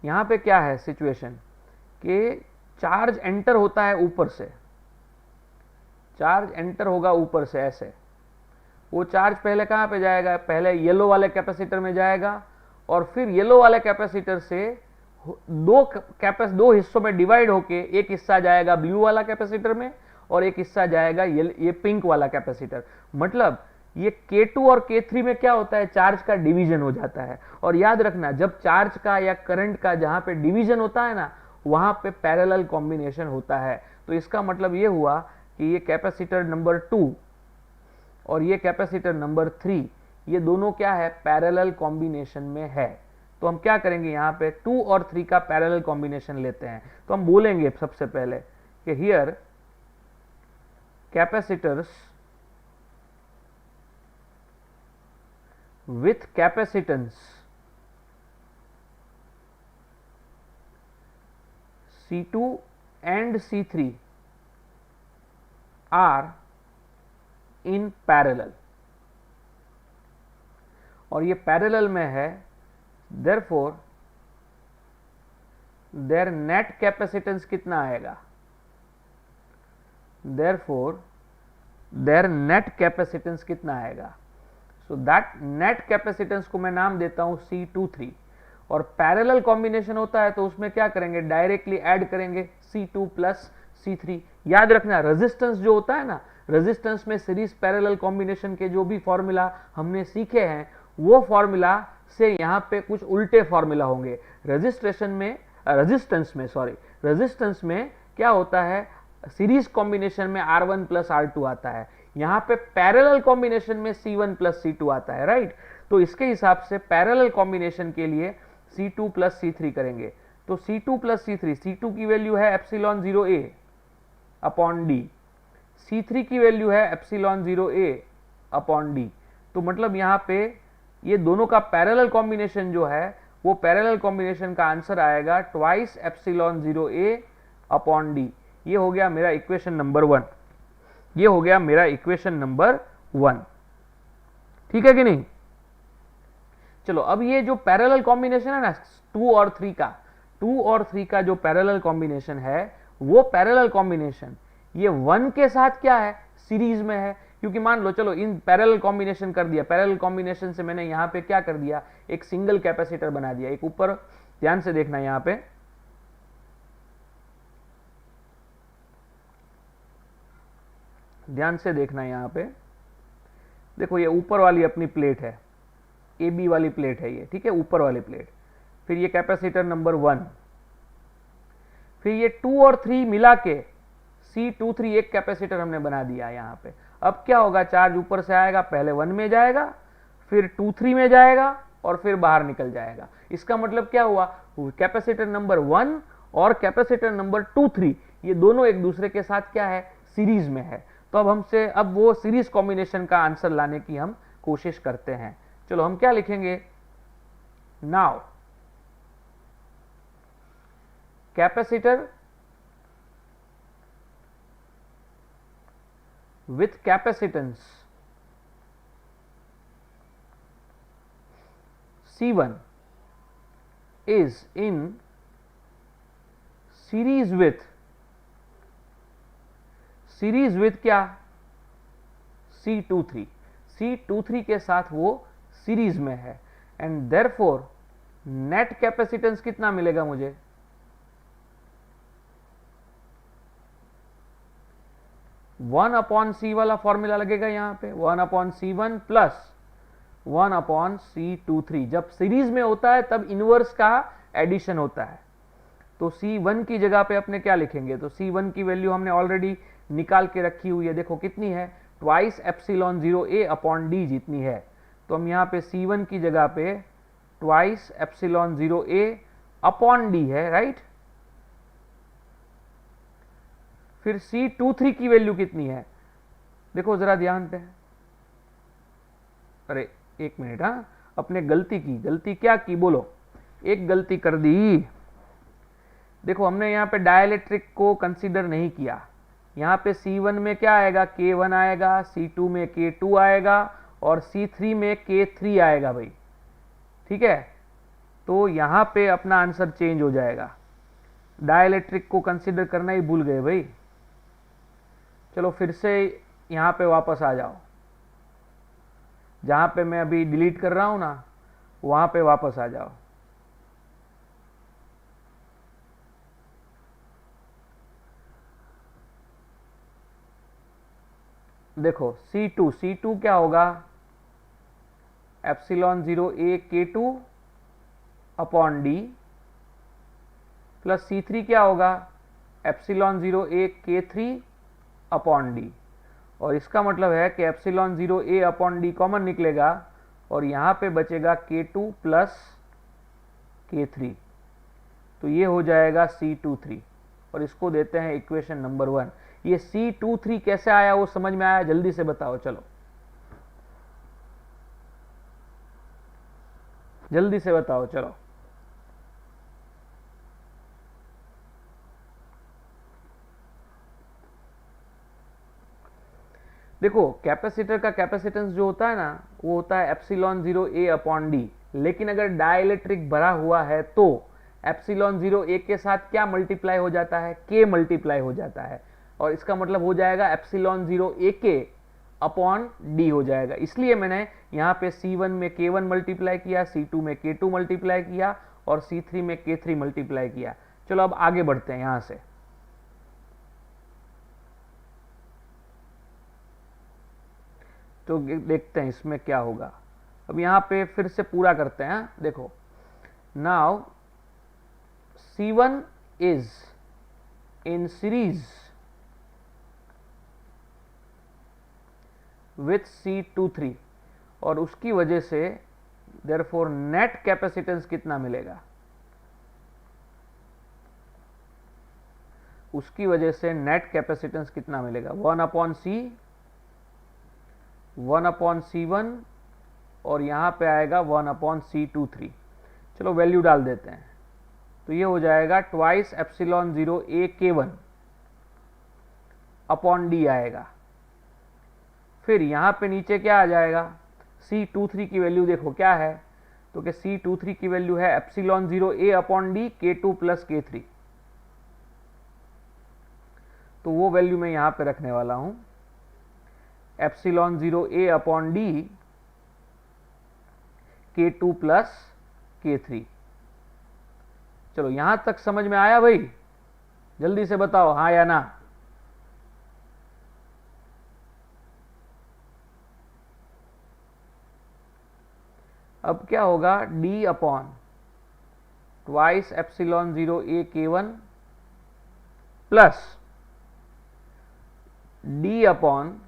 यहां पे क्या है सिचुएशन कि चार्ज एंटर होता है ऊपर से, चार्ज एंटर होगा ऊपर से ऐसे। वो चार्ज पहले कहां पे जाएगा, पहले येलो वाले कैपेसिटर में जाएगा, और फिर येलो वाले कैपेसिटर से दो हिस्सों में डिवाइड होके एक हिस्सा जाएगा ब्लू वाला कैपेसिटर में और एक हिस्सा जाएगा ये पिंक वाला कैपेसिटर। मतलब ये K2 और K3 में क्या होता है, चार्ज का डिवीजन हो जाता है। और याद रखना, जब चार्ज का या करंट का जहां पे डिवीजन होता है ना, वहां पे पैरेलल कॉम्बिनेशन होता है। तो इसका मतलब ये हुआ कि ये कैपेसिटर नंबर 2 और ये कैपेसिटर नंबर 3, ये दोनों क्या है, पैरेलल कॉम्बिनेशन में है। तो हम क्या करेंगे, यहाँ पे 2 और 3 का पैरेलल कॉम्बिनेशन लेते हैं। तो हम बोलेंगे सबसे पहले कि here capacitors with capacitance C2 and C3 are in parallel, और ये पैरेलल में है, therefore their net capacitance कितना आएगा, therefore their net capacitance कितना आएगा। so that net capacitance को मैं नाम देता हूं C23, और पैरेलल कॉम्बिनेशन होता है तो उसमें क्या करेंगे, डायरेक्टली ऐड करेंगे C2 प्लस C3। याद रखना, रेजिस्टेंस जो होता है ना, रेजिस्टेंस में सीरीज पैरेलल कॉम्बिनेशन के जो भी फॉर्मूला हमने सीखे हैं, वो फॉर्मूला से यहाँ पे कुछ उल्टे फॉर्मूला होंगे। रेजिस्टेंस में क्या होता है, सीरीज कॉम्बिनेशन में R1 प्लस R2 आता है, यहाँ पे पैरेलल कॉम्बिनेशन में C1 प्लस C2 आता है, राइट। तो इसके हिसाब से पैरेलल कॉम्बिनेशन के लिए C2 प्लस C3 करेंगे। तो C2 प्लस C3, C2 की वैल्यू है ε0a अपॉन d, C3 की वैल्यू है ε0a अपॉन d। तो मतलब यहाँ पे ये दोनों का पैरेलल कॉम्बिनेशन जो है, वो पैरेलल कॉम्बिनेशन का आंसर आएगा ट्वाइस ε0a अपॉन d। ये हो गया मेरा इक्वेशन नंबर 1, ये हो गया मेरा इक्वेशन नंबर 1, ठीक है कि नहीं। चलो अब ये जो पैरेलल कॉम्बिनेशन है ना 2 और 3 का जो पैरेलल कॉम्बिनेशन है, वो पैरेलल कॉम्बिनेशन ये 1 के साथ क्या है, सीरीज में है। क्योंकि मान लो, चलो इन पैरेलल कॉम्बिनेशन कर दिया, पैरेलल कॉम्बिनेशन से मैंने यहां पे क्या कर दिया, एक सिंगल कैपेसिटर बना दिया, एक ऊपर, ध्यान से देखना यहां पे, ध्यान से देखना यहां पे, देखो ये ऊपर वाली अपनी प्लेट है, AB वाली प्लेट है ये, ठीक है, ऊपर वाली प्लेट। फिर ये कैपेसिटर नंबर 1, फिर ये 2 और 3 मिला के C23 एक कैपेसिटर हमने बना दिया यहां पे। अब क्या होगा, चार्ज ऊपर से आएगा, पहले 1 में जाएगा, फिर 2-3 में जाएगा और फिर बाहर निकल जाएगा। इसका मतलब क्या हुआ, कैपेसिटर नंबर 1 और कैपेसिटर नंबर 2-3 ये दोनों एक दूसरे के साथ क्या है, सीरीज में है। तो अब वो सीरीज कॉम्बिनेशन का आंसर लाने की हम कोशिश करते हैं। चलो हम क्या लिखेंगे, now capacitor with capacitance C1 is in series with क्या C23 के साथ वो सीरीज में है एंड देयरफॉर नेट कैपेसिटेंस कितना मिलेगा मुझे 1/C वाला फॉर्मूला लगेगा यहां पे 1/C1 प्लस 1/C23। जब सीरीज में होता है तब इनवर्स का एडिशन होता है। तो C1 की जगह पे अपने क्या लिखेंगे, तो C1 की वैल्यू हमने ऑलरेडी निकाल के रखी हुई है, देखो कितनी है, twice epsilon 0A upon D जितनी है। तो हम यहाँ पे C1 की जगह पे twice epsilon 0A upon D है, राइट। फिर C23 की वैल्यू कितनी है, देखो जरा ध्यान पे, अरे एक मिनट, हाँ अपने गलती क्या की, बोलो, एक गलती कर दी। देखो हमने यहाँ पे डाइलेक्ट्रिक को कंसीडर नहीं किया। यहाँ पे C1 में क्या आएगा, K1 आएगा, C2 में K2 आएगा और C3 में K3 आएगा भाई, ठीक है। तो यहाँ पे अपना आंसर चेंज हो जाएगा, डाइलेक्ट्रिक को कंसीडर करना ही भूल गए भाई। चलो फिर से यहाँ पे वापस आ जाओ, जहाँ पे मैं अभी डिलीट कर रहा हूँ ना, वहाँ पे वापस आ जाओ। देखो C2 क्या होगा, epsilon 0A K2 upon D plus C3 क्या होगा, epsilon 0A K3 upon D. और इसका मतलब है कि epsilon 0A upon D common निकलेगा और यहाँ पे बचेगा K2 प्लस K3, तो ये हो जाएगा C23 और इसको देते हैं इक्वेशन नंबर 1। ये C23 कैसे आया वो समझ में आया, जल्दी से बताओ, चलो जल्दी से बताओ, चलो। देखो कैपेसिटर का कैपेसिटेंस जो होता है ना, वो होता है एप्सिलॉन 0A अपॉन डी, लेकिन अगर डाइलेक्ट्रिक भरा हुआ है तो एप्सिलॉन 0A के साथ क्या मल्टीप्लाई हो जाता है, K मल्टीप्लाई हो जाता है, और इसका मतलब हो जाएगा एप्सिलॉन 0AK अपॉन डी हो जाएगा। इसलिए मैंने यहाँ पे C1 में K1 मल्टीप्लाई किया, C2 में K2 मल्टीप्लाई किया और C3 में K3 मल्टीप्लाई किया। चलो अब आगे बढ़ते हैं यहाँ से। तो देखते हैं इसमें क्या होगा। अब यहाँ पे फिर से पूरा करते हैं, देखो now C1 is in series with C23 और उसकी वजह से देयरफॉर नेट कैपेसिटेंस कितना मिलेगा, उसकी वजह से नेट कैपेसिटेंस कितना मिलेगा, 1/C1 और यहाँ पे आएगा 1/C23। चलो वैल्यू डाल देते हैं, तो ये हो जाएगा twice epsilon 0A K1 upon D आएगा। फिर यहाँ पे नीचे क्या आ जाएगा, C23 की वैल्यू देखो क्या है, तो कि C23 की वैल्यू है epsilon 0A upon D K2 plus K3, तो वो वैल्यू मैं यहाँ पे रखने वाला हूँ, epsilon 0A upon D K2 plus K3। चलो यहां तक समझ में आया भाई, जल्दी से बताओ हाँ या ना। अब क्या होगा, D upon twice epsilon 0A K1 plus D upon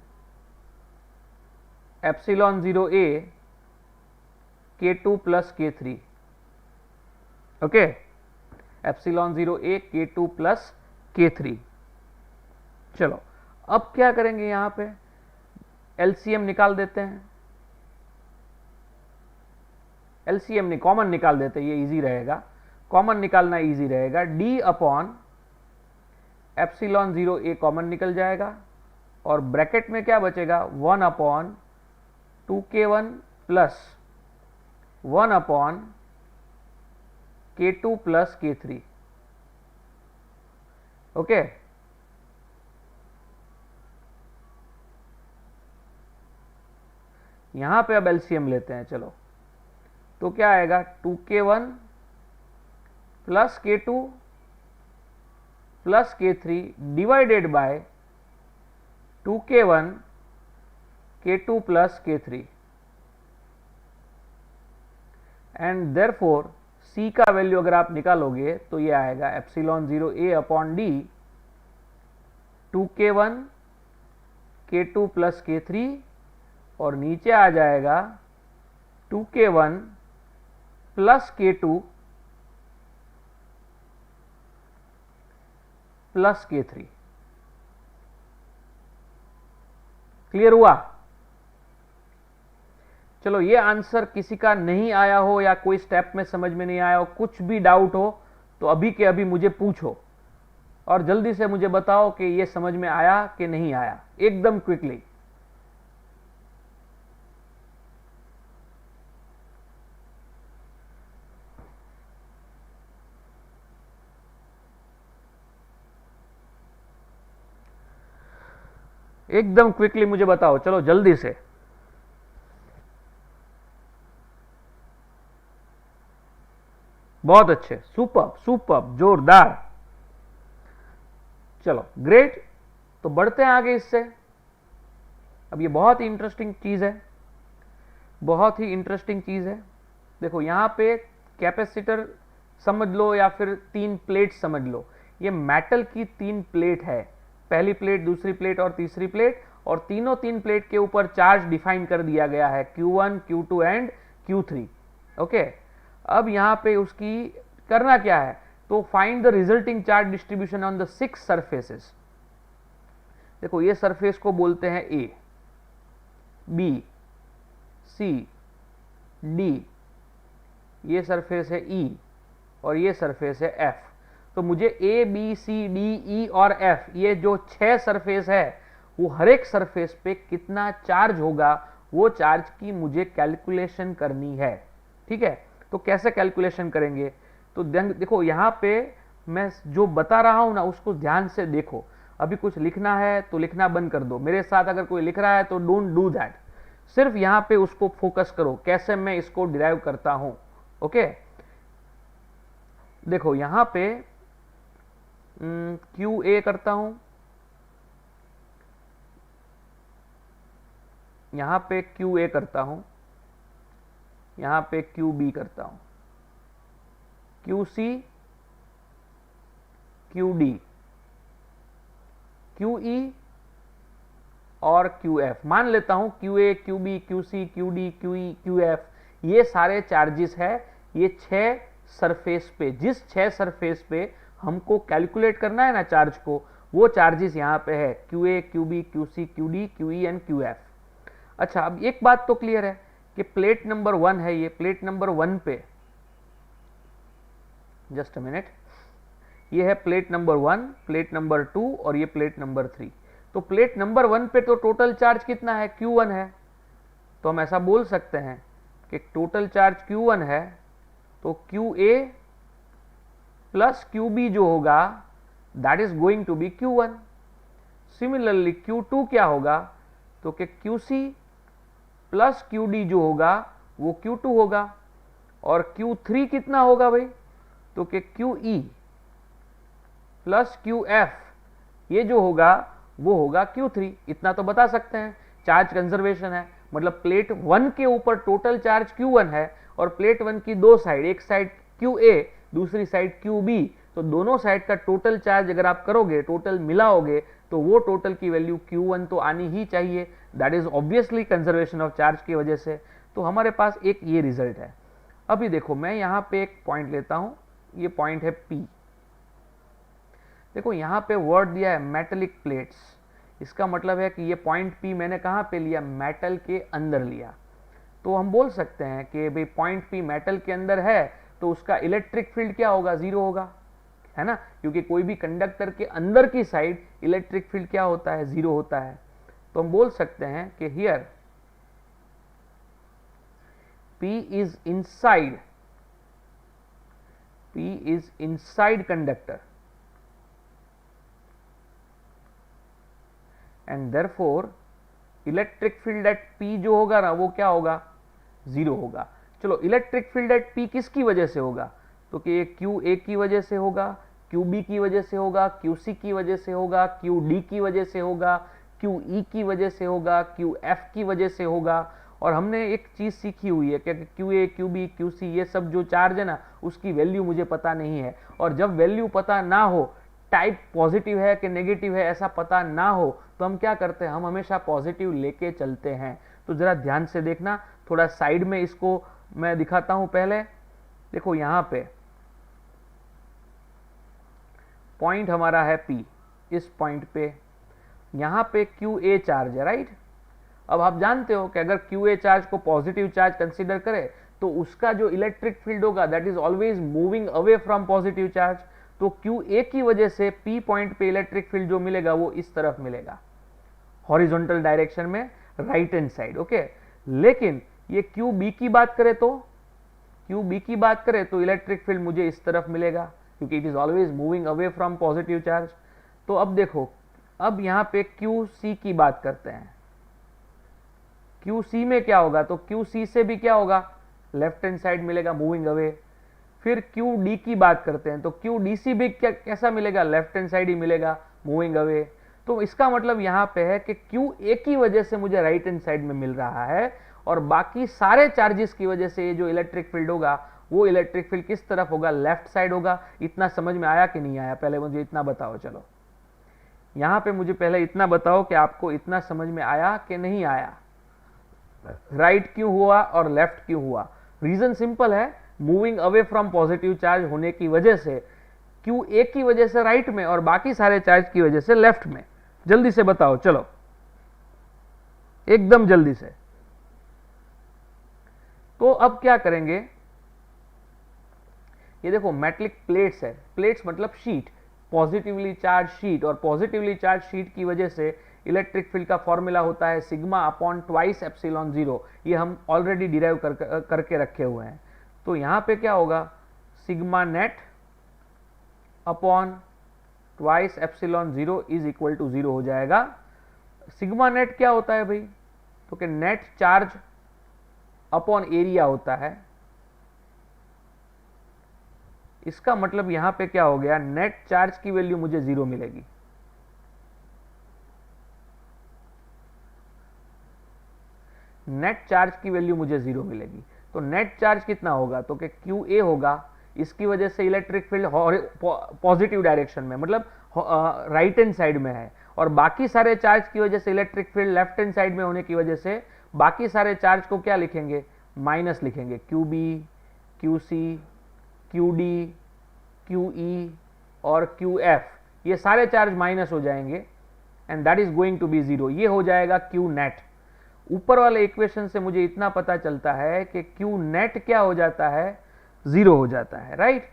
epsilon 0A K2 plus K3, okay, epsilon 0A K2 plus K3। चलो अब क्या करेंगे, यहां पे एलसीएम निकाल देते हैं, एलसीएम नहीं कॉमन निकाल देते हैं, ये इजी रहेगा, कॉमन निकालना इजी रहेगा, d upon epsilon 0 a common निकल जाएगा और ब्रैकेट में क्या बचेगा 1 upon 2k1 plus 1 upon k2 plus k3। Okay, यहां पे अब एलसीएम लेते हैं, चलो तो क्या आएगा 2k1 plus k2 plus k3 divided by 2k1 k2 plus k3 and therefore c का वैल्यू अगर आप निकालोगे तो ये आएगा epsilon 0 a upon D 2k1 k2 plus k3 और नीचे आ जाएगा 2k1 plus k2 plus k3। Clear हुआ? चलो, ये आंसर किसी का नहीं आया हो या कोई स्टेप में समझ में नहीं आया हो, कुछ भी डाउट हो तो अभी के अभी मुझे पूछो और जल्दी से मुझे बताओ कि ये समझ में आया कि नहीं आया, एकदम क्विकली। एकदम क्विकली मुझे बताओ, चलो जल्दी से। बहुत अच्छे, सुपर सुपर, जोरदार। चलो ग्रेट, तो बढ़ते हैं आगे इससे। अब ये बहुत ही इंटरेस्टिंग चीज है, बहुत ही इंटरेस्टिंग चीज है। देखो यहां पे कैपेसिटर समझ लो या फिर 3 प्लेट समझ लो। ये मेटल की 3 प्लेट है, पहली प्लेट, दूसरी प्लेट और तीसरी प्लेट, और तीनों 3 प्लेट के ऊपर चार्ज डिफाइन कर दिया गया है Q1, Q2 and Q3। Okay, अब यहां पे उसकी करना क्या है, तो find the resulting charge distribution on the 6 surfaces. देखो ये सरफेस को बोलते हैं A, B, C, D, ये सरफेस है E और ये सरफेस है F। तो मुझे A, B, C, D, E और F, ये जो 6 सरफेस है, वो हर एक सरफेस पे कितना चार्ज होगा, वो चार्ज की मुझे कैलकुलेशन करनी है। ठीक है, तो कैसे कैलकुलेशन करेंगे, तो देखो यहां पे मैं जो बता रहा हूं ना, उसको ध्यान से देखो। अभी कुछ लिखना है तो लिखना बंद कर दो, मेरे साथ अगर कोई लिख रहा है तो डोंट डू दैट, सिर्फ यहां पे उसको फोकस करो कैसे मैं इसको डिराइव करता हूं। ओके, देखो यहां पे QA करता हूं, यहां पे QA करता हूं, यहां पे QB करता हूं, QC, QD, QE और QF। मान लेता हूं QA, QB, QC, QD, QE, QF, ये सारे चार्जेस है ये 6 सरफेस पे। जिस 6 सरफेस पे हमको कैलकुलेट करना है ना चार्ज को, वो चार्जेस यहां पे है QA, QB, QC, QD, QE and QF। अच्छा, अब एक बात तो क्लियर है कि प्लेट नंबर 1 है, ये प्लेट नंबर 1 पे, जस्ट अ मिनट, ये है प्लेट नंबर 1, प्लेट नंबर 2 और ये प्लेट नंबर 3। तो प्लेट नंबर 1 पे तो टोटल चार्ज कितना है, Q1 है। तो हम ऐसा बोल सकते हैं कि टोटल चार्ज Q1 है, तो QA प्लस QB जो होगा that is going to be Q1। Similarly Q2 क्या होगा, तो कि QC प्लस QD जो होगा वो Q2 होगा, और Q3 कितना होगा भाई, तो कि QE प्लस QF ये जो होगा वो होगा Q3। इतना तो बता सकते हैं, चार्ज कंजर्वेशन है, मतलब प्लेट 1 के ऊपर टोटल चार्ज Q1 है और प्लेट 1 की दो साइड, एक साइड QA दूसरी साइड QB, तो दोनों साइड का टोटल चार्ज अगर आप करोगे, टोटल मिलाओगे, तो वो टोटल की वैल्यू Q1 तो आनी ही चाहिए, that is obviously conservation of charge की वजह से। तो हमारे पास एक ये रिजल्ट है। अभी देखो मैं यहां पे एक पॉइंट लेता हूं, ये पॉइंट है P। देखो यहां पे वर्ड दिया है मेटेलिक प्लेट्स, इसका मतलब है कि ये पॉइंट P मैंने कहां पे लिया, मेटल के अंदर लिया। तो हम बोल सकते हैं कि भाई पॉइंट P मेटल के अंदर है, तो उसका इलेक्ट्रिक फील्ड क्या होगा, जीरो होगा, है ना, क्योंकि कोई भी कंडक्टर के अंदर की साइड इलेक्ट्रिक फील्ड क्या होता है, जीरो होता है। तो हम बोल सकते हैं कि here P is inside conductor and therefore electric field at P जो होगा ना वो क्या होगा, जीरो होगा। चलो इलेक्ट्रिक फील्ड एट P किसकी वजह से होगा, तो कि ये QA की वजह से होगा, QB की वजह से होगा, QC की वजह से होगा, QD की वजह से होगा, QE की वजह से होगा, QF की वजह से होगा। और हमने एक चीज सीखी हुई है कि QA, QB, QC ये सब जो चार्ज है ना उसकी वैल्यू मुझे पता नहीं है, और जब वैल्यू पता ना हो, टाइप पॉजिटिव है कि नेगेटिव है ऐसा पता ना हो, तो हम क्या करते हैं, हम हमेशा पॉजिटिव लेके चलते हैं। तो जरा ध्यान से देखना, थोड़ा साइड में इसको मैं दिखाता हूं। पहले देखो यहां पे पॉइंट हमारा है P, इस पॉइंट पे यहां पे QA चार्ज है, राइट। अब आप जानते हो कि अगर QA चार्ज को पॉजिटिव चार्ज कंसीडर करें तो उसका जो इलेक्ट्रिक फील्ड होगा that is always moving away from positive charge. तो QA की वजह से P पॉइंट पे इलेक्ट्रिक फील्ड जो मिलेगा वो इस तरफ मिलेगा, हॉरिजॉन्टल डायरेक्शन में, राइट हैंड साइड, ओके। लेकिन ये QB की बात करें तो इलेक्ट्रिक फील्ड मुझे इस तरफ मिलेगा, क्योंकि it is always moving away from positive charge. तो अब देखो, अब यहां पे QC की बात करते हैं, QC में क्या होगा, तो QC से भी क्या होगा, लेफ्ट हैंड साइड मिलेगा, मूविंग अवे। फिर QD की बात करते हैं तो QDC भी कैसा मिलेगा, लेफ्ट हैंड साइड ही मिलेगा, मूविंग अवे। तो इसका मतलब यहां पे है कि QA की वजह से मुझे राइट हैंड साइड में मिल रहा है, और बाकी सारे चार्जेस की वजह से ये जो इलेक्ट्रिक फील्ड होगा वो इलेक्ट्रिक फील्ड किस तरफ होगा, लेफ्ट साइड होगा। इतना समझ में आया कि नहीं आया, पहले मुझे इतना बताओ। चलो यहां पे मुझे पहले इतना बताओ कि आपको इतना समझ में आया कि नहीं आया, राइट क्यों हुआ और लेफ्ट क्यों हुआ। रीजन सिंपल है, moving away from positive charge होने की वजह से QA की वजह से राइट में और बाकी सारे चार्ज की वजह से लेफ्ट में। जल्दी से बताओ, चलो एकदम जल्दी से। तो अब क्या करेंगे, ये देखो मेटलिक प्लेट्स है, प्लेट्स मतलब शीट, पॉजिटिवली चार्ज शीट, और पॉजिटिवली चार्ज शीट की वजह से इलेक्ट्रिक फील्ड का फॉर्मूला होता है sigma upon twice epsilon zero. ये हम ऑलरेडी डिराइव करके रखे हुए हैं। तो यहां पे क्या होगा, sigma net upon twice epsilon zero is equal to zero हो जाएगा। सिग्मा नेट क्या होता है भाई, तो कि नेट चार्ज अपॉन एरिया होता है। इसका मतलब यहां पे क्या हो गया, नेट चार्ज की वैल्यू मुझे जीरो मिलेगी। नेट चार्ज की वैल्यू मुझे जीरो मिलेगी। तो नेट चार्ज कितना होगा, तो कि QA होगा, इसकी वजह से इलेक्ट्रिक फील्ड पॉजिटिव डायरेक्शन में, मतलब राइट हैंड साइड में है, और बाकी सारे चार्ज की वजह से electric field left hand side में होने की वजह से बाकी सारे चार्ज को क्या लिखेंगे, माइनस लिखेंगे। QB, QC, QD, QE और QF, ये सारे चार्ज माइनस हो जाएंगे and that is going to be zero. ये हो जाएगा Q नेट। ऊपर वाले इक्वेशन से मुझे इतना पता चलता है कि Q नेट क्या हो जाता है, जीरो हो जाता है, राइट।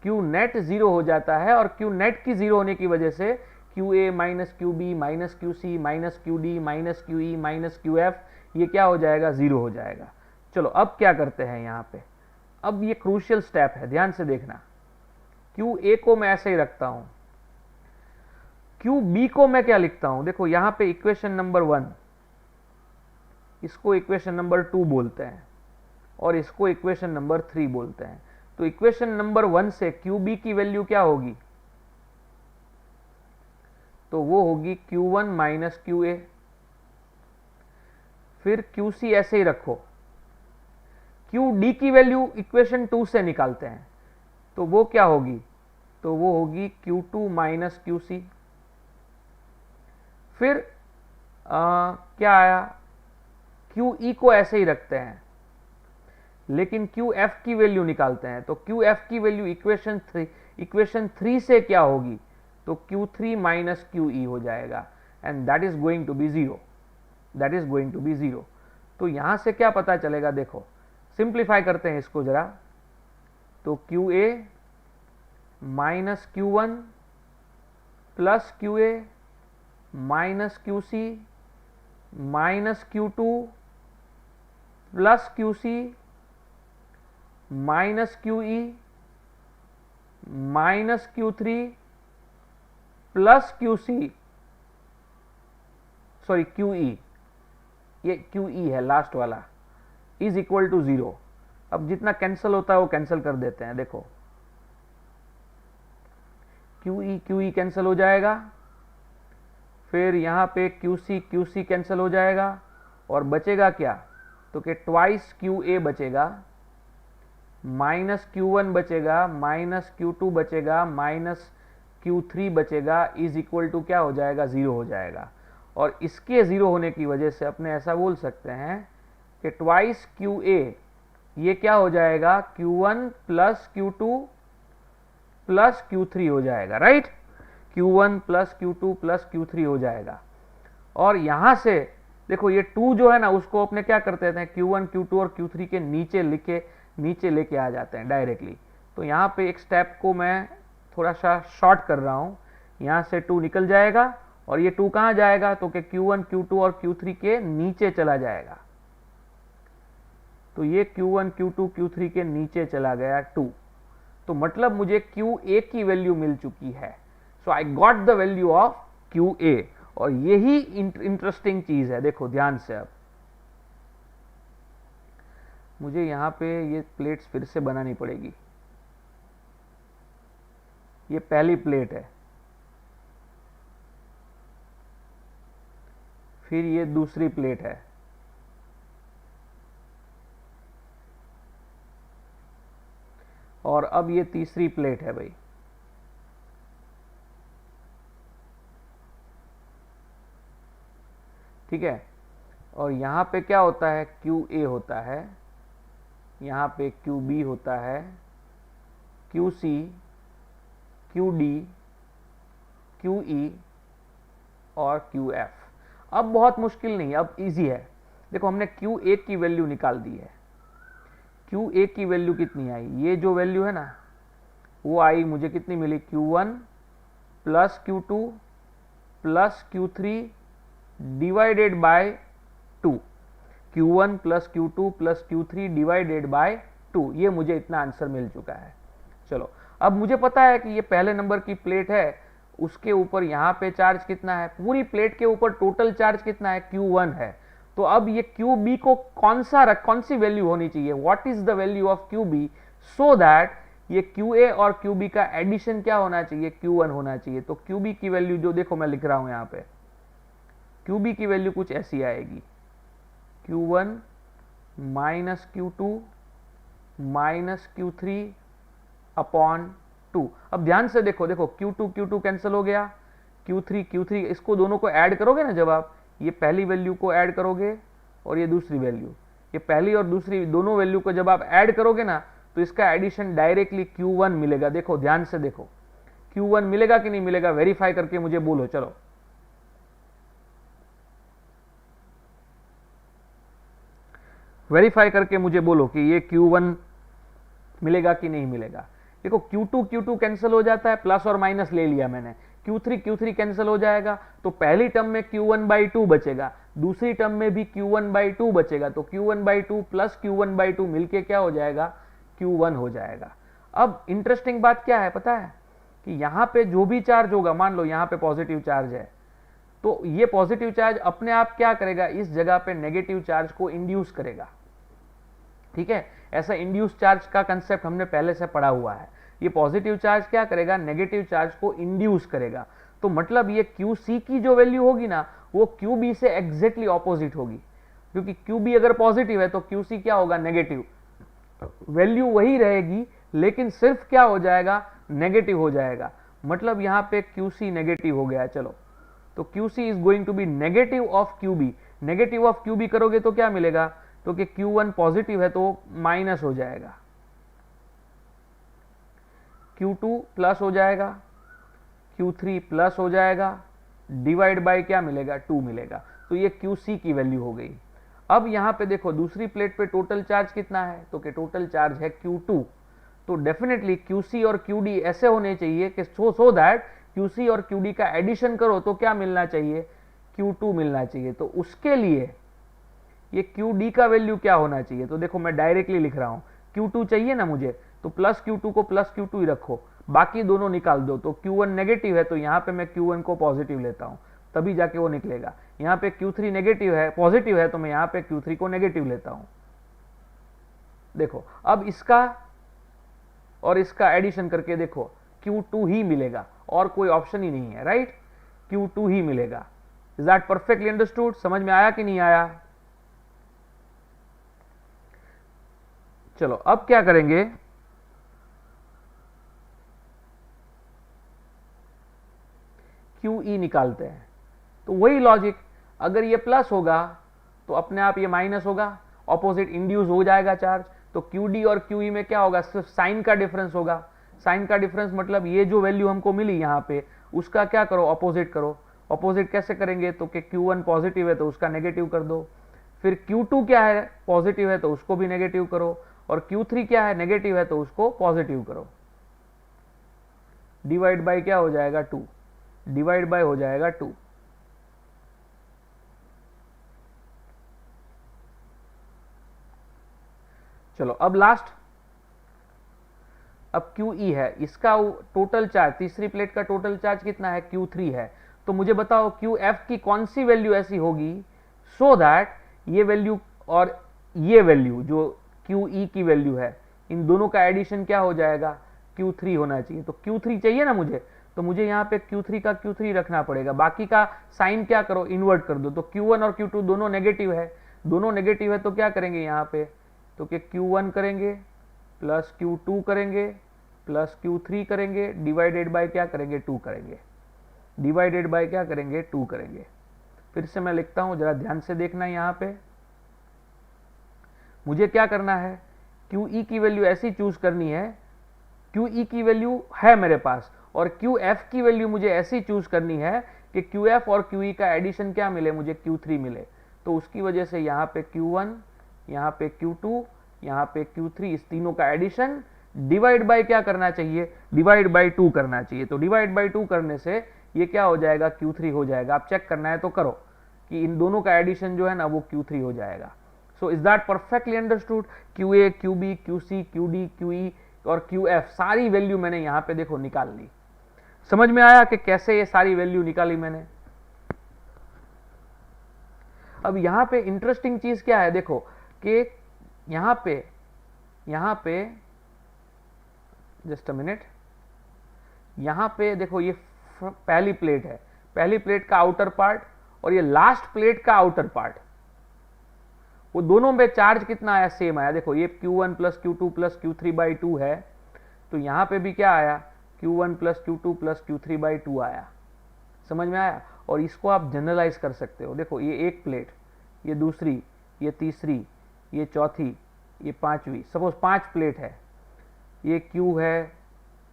Q नेट जीरो हो जाता है, और Q नेट की जीरो होने की वजह से QA minus QB minus QC minus QD minus QE minus QF ये क्या हो जाएगा, जीरो हो जाएगा। चलो अब क्या करते हैं यहाँ पे, अब ये क्रूशियल स्टेप है, ध्यान से देखना। QA को मैं ऐसे ही रखता हूं, QB को मैं क्या लिखता हूं, देखो यहां पे इक्वेशन नंबर 1, इसको इक्वेशन नंबर 2 बोलते हैं और इसको इक्वेशन नंबर 3 बोलते हैं। तो इक्वेशन नंबर 1 से QB की वैल्यू क्या होगी, तो वो होगी Q1 माइनस QA। फिर QC ऐसे ही रखो। QD की वैल्यू इक्वेशन 2 से निकालते हैं, तो वो क्या होगी, तो वो होगी Q2 माइनस QC। फिर क्या आया, QE को ऐसे ही रखते हैं, लेकिन QF की वैल्यू निकालते हैं। तो QF की वैल्यू इक्वेशन 3 से क्या होगी, तो Q3 माइनस QE हो जाएगा and that is going to be zero, that is going to be zero. तो यहां से क्या पता चलेगा, देखो सिंप्लीफाई करते हैं इसको जरा। तो QA minus Q1 plus QA minus QC minus Q2 plus QC minus QE minus Q3 plus QC, sorry QE, ये QE है लास्ट वाला, इज इक्वल टू 0। अब जितना कैंसिल होता है वो कैंसिल कर देते हैं। देखो QE कैंसिल हो जाएगा, फिर यहां पे QC कैंसिल हो जाएगा और बचेगा क्या, तो कि ट्वाइस QA बचेगा, माइनस Q1 बचेगा, माइनस Q2 बचेगा, माइनस Q3 बचेगा, इज इक्वल टू क्या हो जाएगा, 0 हो जाएगा। और इसके 0 होने की वजह से अपने ऐसा बोल सकते हैं कि ट्वाइस QA ये क्या हो जाएगा, Q1 plus Q2 plus Q3 हो जाएगा, right. Q1 plus Q2 plus Q3 हो जाएगा। और यहां से देखो ये 2 जो है ना, उसको अपने क्या करते हैं, Q1 Q2 और Q3 के नीचे लेके आ जाते हैं डायरेक्टली। तो यहां पे एक स्टेप को मैं थोड़ा सा शॉर्ट कर रहा हूं, यहां से 2 निकल जाएगा और ये 2 कहां जाएगा, तो कि Q1 Q2 और Q3 के नीचे चला जाएगा। तो ये Q1 Q2 Q3 के नीचे चला गया 2, तो मतलब मुझे QA की वैल्यू मिल चुकी है। So I got the value of QA। और यही इंटरेस्टिंग चीज है, देखो ध्यान से। अब मुझे यहां पे ये प्लेट्स फिर से बनानी पड़ेगी। ये पहली प्लेट है, फिर ये दूसरी प्लेट है, और अब ये तीसरी प्लेट है भाई। ठीक है, और यहां पे क्या होता है, QA होता है, यहां पे QB होता है, QC, QD, QE और QF। अब बहुत मुश्किल नहीं, अब इजी है। देखो हमने QA की वैल्यू निकाल दी है। QA की वैल्यू कितनी आई, ये जो वैल्यू है ना वो आई, मुझे कितनी मिली, Q1 plus Q2 plus Q3 divided by 2। Q1 plus Q2 plus Q3 divided by 2, ये मुझे इतना आंसर मिल चुका है। चलो अब मुझे पता है कि ये पहले नंबर की प्लेट है, उसके ऊपर यहाँ पे चार्ज कितना है, पूरी प्लेट के ऊपर टोटल चार्ज कितना है, Q1 है। तो अब ये QB को कौन सी वैल्यू होनी चाहिए, what is the value of QB, so that ये QA और QB का एडिशन क्या होना चाहिए, Q1 होना चाहिए। तो QB की वैल्यू जो देखो मैं लिख रहा हूं यहाँ पे, QB की वैल्यू कुछ ऐसी आएगी, Q1 minus Q2 minus Q3 upon 2। अब ध्यान से देखो, Q2 कैंसिल हो गया, Q3, इसको दोनों को ऐड करोगे ना, जब आप ये पहली वैल्यू को ऐड करोगे और ये दूसरी वैल्यू, ये पहली और दूसरी दोनों वैल्यू को जब आप ऐड करोगे ना, तो इसका एडिशन डायरेक्टली Q1 मिलेगा। देखो ध्यान से देखो, Q1 मिलेगा कि नहीं मिलेगा, वेरीफाई करके मुझे बोलो। चलो वेरीफाई करके मुझे बोलो कि ये Q1 मिलेगा कि नहीं मिलेगा। देखो Q2 कैंसिल हो जाता है, प्लस और माइनस ले लिया मैंने, Q3 कैंसिल हो जाएगा, तो पहली टर्म में Q1/2 बचेगा, दूसरी टर्म में भी Q1/2 बचेगा, तो Q1/2 प्लस Q1/2 मिलके क्या हो जाएगा, Q1 हो जाएगा। अब इंटरेस्टिंग बात क्या है पता है, कि यहां पे जो भी चार्ज होगा, मान लो यहां पे पॉजिटिव चार्ज है, तो ये पॉजिटिव चार्ज अपने आप क्या करेगा, इस जगह पे नेगेटिव चार्ज को इंड्यूस करेगा। ठीक है, ऐसा इंड्यूस चार्ज का कंसेप्ट हमने पहले से पढ़ा हुआ है। ये पॉजिटिव चार्ज क्या करेगा, नेगेटिव चार्ज को इंड्यूस करेगा। तो मतलब ये QC की जो वैल्यू होगी ना, वो QB से एग्जैक्टली ऑपोजिट होगी, क्योंकि QB अगर पॉजिटिव है तो QC क्या होगा, नेगेटिव। वैल्यू वही रहेगी, लेकिन सिर्फ क्या हो जाएगा, नेगेटिव हो जाएगा। मतलब यहां पे QC नेगेटिव हो गया। चलो, तो QC is going to be negative of QB। Negative of QB करोगे तो क्या मिलेगा, तो कि Q1 पॉजिटिव है तो माइनस हो जाएगा, Q2 प्लस हो जाएगा, Q3 प्लस हो जाएगा, डिवाइड बाय क्या मिलेगा, 2 मिलेगा। तो ये QC की वैल्यू हो गई। अब यहां पे देखो दूसरी प्लेट पे टोटल चार्ज कितना है, तो कि टोटल चार्ज है Q2। तो डेफिनेटली QC और QD ऐसे होने चाहिए कि सो दैट QC और QD का एडिशन करो तो क्या मिलना चाहिए, Q2 मिलना चाहिए। तो उसके लिए ये QD का वैल्यू क्या होना चाहिए, तो देखो मैं डायरेक्टली लिख रहा हूं, Q2 चाहिए ना मुझे, तो प्लस Q2 को प्लस Q2 ही रखो, बाकी दोनों निकाल दो। तो Q1 नेगेटिव है तो यहां पे मैं Q1 को पॉजिटिव लेता हूं, तभी जाके वो निकलेगा। यहां पे Q3 नेगेटिव है, पॉजिटिव है, तो मैं यहां पे Q3 को नेगेटिव लेता हूं। देखो अब इसका और इसका एडिशन करके देखो Q2 ही मिलेगा, और कोई ऑप्शन ही नहीं है, राइट, Q2 ही मिलेगा। इज दैट परफेक्टली अंडरस्टूड, समझ में आया कि नहीं आया? चलो अब क्या करेंगे, QE निकालते हैं। तो वही लॉजिक, अगर ये प्लस होगा तो अपने आप ये माइनस होगा, ऑपोजिट इंड्यूस हो जाएगा चार्ज। तो QD और QE में क्या होगा, सिर्फ साइन का डिफरेंस होगा। साइन का डिफरेंस मतलब ये जो वैल्यू हमको मिली यहाँ पे, उसका क्या करो, ऑपोजिट करो। ऑपोजिट कैसे करेंगे, तो कि Q1 पॉजिटिव है तो उसका नेगेटिव कर दो, फिर Q2 क्या है, पॉजिटिव है तो उसको भी नेगेटिव करो, और Q3 क्या है, नेगेटिव है तो उसको पॉजिटिव करो। डिवाइड बाय क्या हो जाएगा, 2, डिवाइड बाय हो जाएगा 2। चलो अब लास्ट, अब QE है, इसका टोटल चार्ज, तीसरी प्लेट का टोटल चार्ज कितना है, Q3 है। तो मुझे बताओ QF की कौन सी वैल्यू ऐसी होगी सो दैट ये वैल्यू और ये वैल्यू जो QE की वैल्यू है, इन दोनों का एडिशन क्या हो जाएगा, Q3 होना चाहिए। तो Q3 चाहिए ना मुझे, तो मुझे यहाँ पे Q3 का Q3 रखना पड़ेगा, बाकी का साइन क्या करो, इन्वर्ट कर दो। तो Q1 और Q2 दोनों नेगेटिव है, दोनों नेगेटिव है तो क्या करेंगे यहाँ पे, तो कि Q1 करेंगे प्लस Q2 करेंगे प्लस Q3 करेंगे, डिवाइडेड बाय क्या करेंगे, 2 करेंगे, डिवाइडेड बाय क्या करेंगे, 2 करेंगे। फिर से मैं लिखता हूं, जरा ध्यान से देखना, यहां पे मुझे क्या करना है, QE की वैल्यू ऐसी चूज करनी है, QE की वैल्यू है मेरे पास, और QF की वैल्यू मुझे ऐसी चूज करनी है कि QF और QE का एडिशन क्या मिले, मुझे Q3 मिले। तो उसकी वजह से यहां पे Q1, यहां पे Q2, यहां पे Q3, इस तीनों का एडिशन डिवाइड बाय क्या करना चाहिए, डिवाइड बाय 2 करना चाहिए। तो डिवाइड बाय 2 करने से ये क्या हो जाएगा, Q3 हो जाएगा। आप चेक करना है तो करो कि इन दोनों का एडिशन जो है ना वो Q3 हो जाएगा। So is that perfectly understood, QA, QB, QC, QD, QE और QF सारी वैल्यू मैंने यहां पे देखो निकाल ली। समझ में आया कि कैसे ये सारी वैल्यू निकाली मैंने। अब यहां पे इंटरेस्टिंग चीज क्या है, देखो कि यहां पे जस्ट अ मिनट, यहां पे देखो ये पहली प्लेट है, पहली प्लेट का आउटर पार्ट और ये लास्ट प्लेट का आउटर पार्ट, वो दोनों में चार्ज कितना आया, सेम आया। देखो ये Q1 plus Q2 plus Q3 by 2 है, तो यहां पे भी क्या आया, Q1 plus Q2 plus Q3 by 2 आया। समझ में आया? और इसको आप जनरलाइज कर सकते हो। देखो ये एक प्लेट, ये दूसरी, ये तीसरी, ये चौथी, ये पांचवी, सपोज 5 प्लेट है, ये Q है,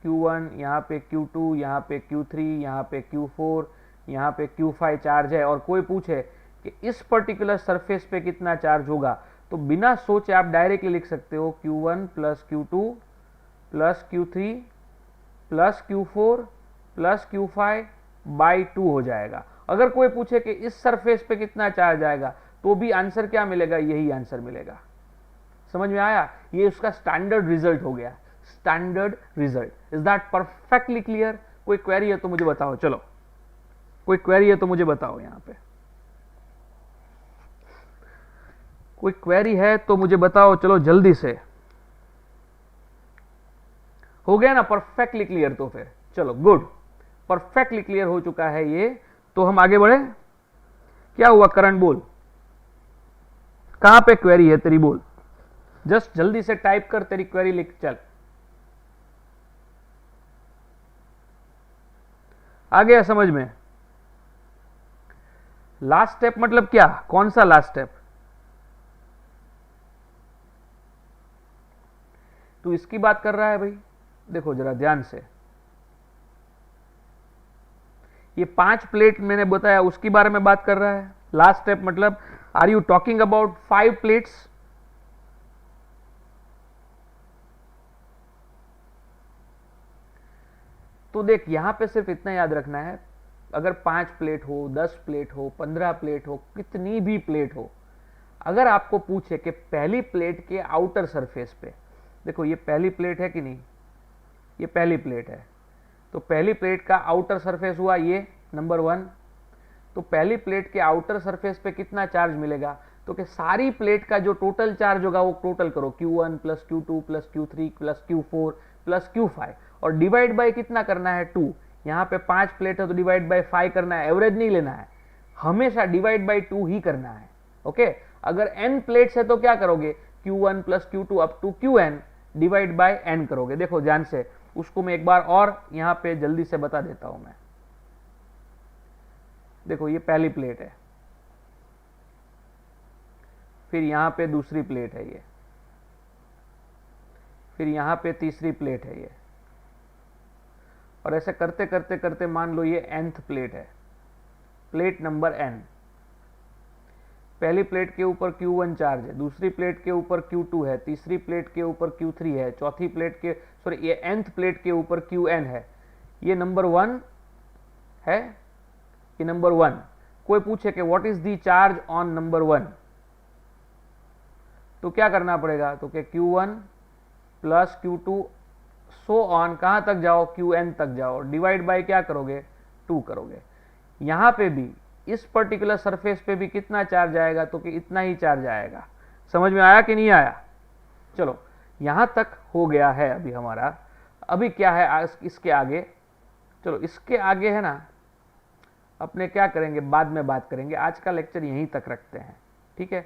Q1, यहाँ पे Q2, यहाँ पे Q3, यहाँ पे Q4, यहाँ पे Q5 चार्ज है, और कोई पूछे कि इस पर्टिकुलर सरफेस पे कितना चार्ज होगा, तो बिना सोचे आप डायरेक्टली लिख सकते हो Q1 plus Q2 plus Q3 plus Q4 plus Q5 by 2 हो जाएगा। अगर कोई पूछे कि इस सरफेस पे कितना चार्ज आएगा, तो भी आंसर क्या मिलेगा, यही आंसर मिलेगा। समझ में आया? ये उसका स्टैंडर्ड रिजल्ट हो गया, standard result. Is that perfectly clear? कोई क्वेरी है तो मुझे बताओ। चलो कोई क्वेरी है तो मुझे बताओ, यहां पे कोई क्वेरी है तो मुझे बताओ। चलो जल्दी से, हो गया ना परफेक्टली क्लियर? तो फिर चलो गुड, परफेक्टली क्लियर हो चुका है ये, तो हम आगे बढ़े। क्या हुआ करण, बोल कहां पे क्वेरी है तेरी, बोल जस्ट जल्दी से टाइप कर, तेरी क्वेरी लिख चल। आ गया समझ में? लास्ट स्टेप मतलब क्या, कौन सा लास्ट स्टेप? तू इसकी बात कर रहा है भाई? देखो जरा ध्यान से, ये 5 प्लेट मैंने बताया उसके बारे में बात कर रहा है। लास्ट स्टेप मतलब are you talking about 5 plates? तो देख यहाँ पे सिर्फ इतना याद रखना है, अगर 5 प्लेट हो, 10 प्लेट हो, 15 प्लेट हो, कितनी भी प्लेट हो, अगर आपको पूछे कि पहली प्लेट के आउटर सरफेस पे, देखो ये पहली प्लेट है कि नहीं, ये पहली प्लेट है, तो पहली प्लेट का आउटर सरफेस हुआ ये नंबर 1, तो पहली प्लेट के आउटर सरफेस पे कितना चार्ज मिलेगा, तो कि सारी प्लेट का जो टोटल चार्ज होगा वो टोटल करो, Q1 plus Q2 plus Q3 plus Q4 plus Q5, और डिवाइड बाय कितना करना है 2, यहाँ पे 5 प्लेट है तो डिवाइड बाय 5 करना है, एवरेज नहीं लेना है, हमेशा डिवाइड बाय 2 ही करना है। ओके, अगर n प्लेट्स है तो क्या करोगे, Q1 plus Q2 up to Qn divide by n करोगे। देखो ध्यान से, उसको मैं एक बार और यहाँ पे जल्दी से बता देता हूं मैं। देखो ये पहली प्लेट है, फिर यहाँ पे दूसरी प्लेट है ये, फिर यहाँ पे तीसरी प्लेट है ये, और ऐसे करते करते करते मान लो ये nth प्लेट है, प्लेट नंबर n। पहली प्लेट के ऊपर Q1 चार्ज है, दूसरी प्लेट के ऊपर Q2 है, तीसरी प्लेट के ऊपर Q3 है, चौथी प्लेट के ये nth प्लेट के ऊपर Qn है, ये नंबर 1 है, ये नंबर 1। कोई पूछे कि what is the charge on number 1, तो क्या करना पड़ेगा, तो कि Q1 plus Q2 so on, कहां तक जाओ, Qn तक जाओ, डिवाइड बाय क्या करोगे, 2 करोगे। यहां पे भी इस पर्टिकुलर सरफेस पे भी कितना चार्ज आएगा, तो कि इतना ही चार्ज आएगा। समझ में आया कि नहीं आया? चलो यहां तक हो गया है अभी हमारा। अभी क्या है इसके आगे, चलो इसके आगे है ना, अपने क्या करेंगे बाद में बात करेंगे, आज का लेक्चर यहीं तक रखते हैं, ठीक है।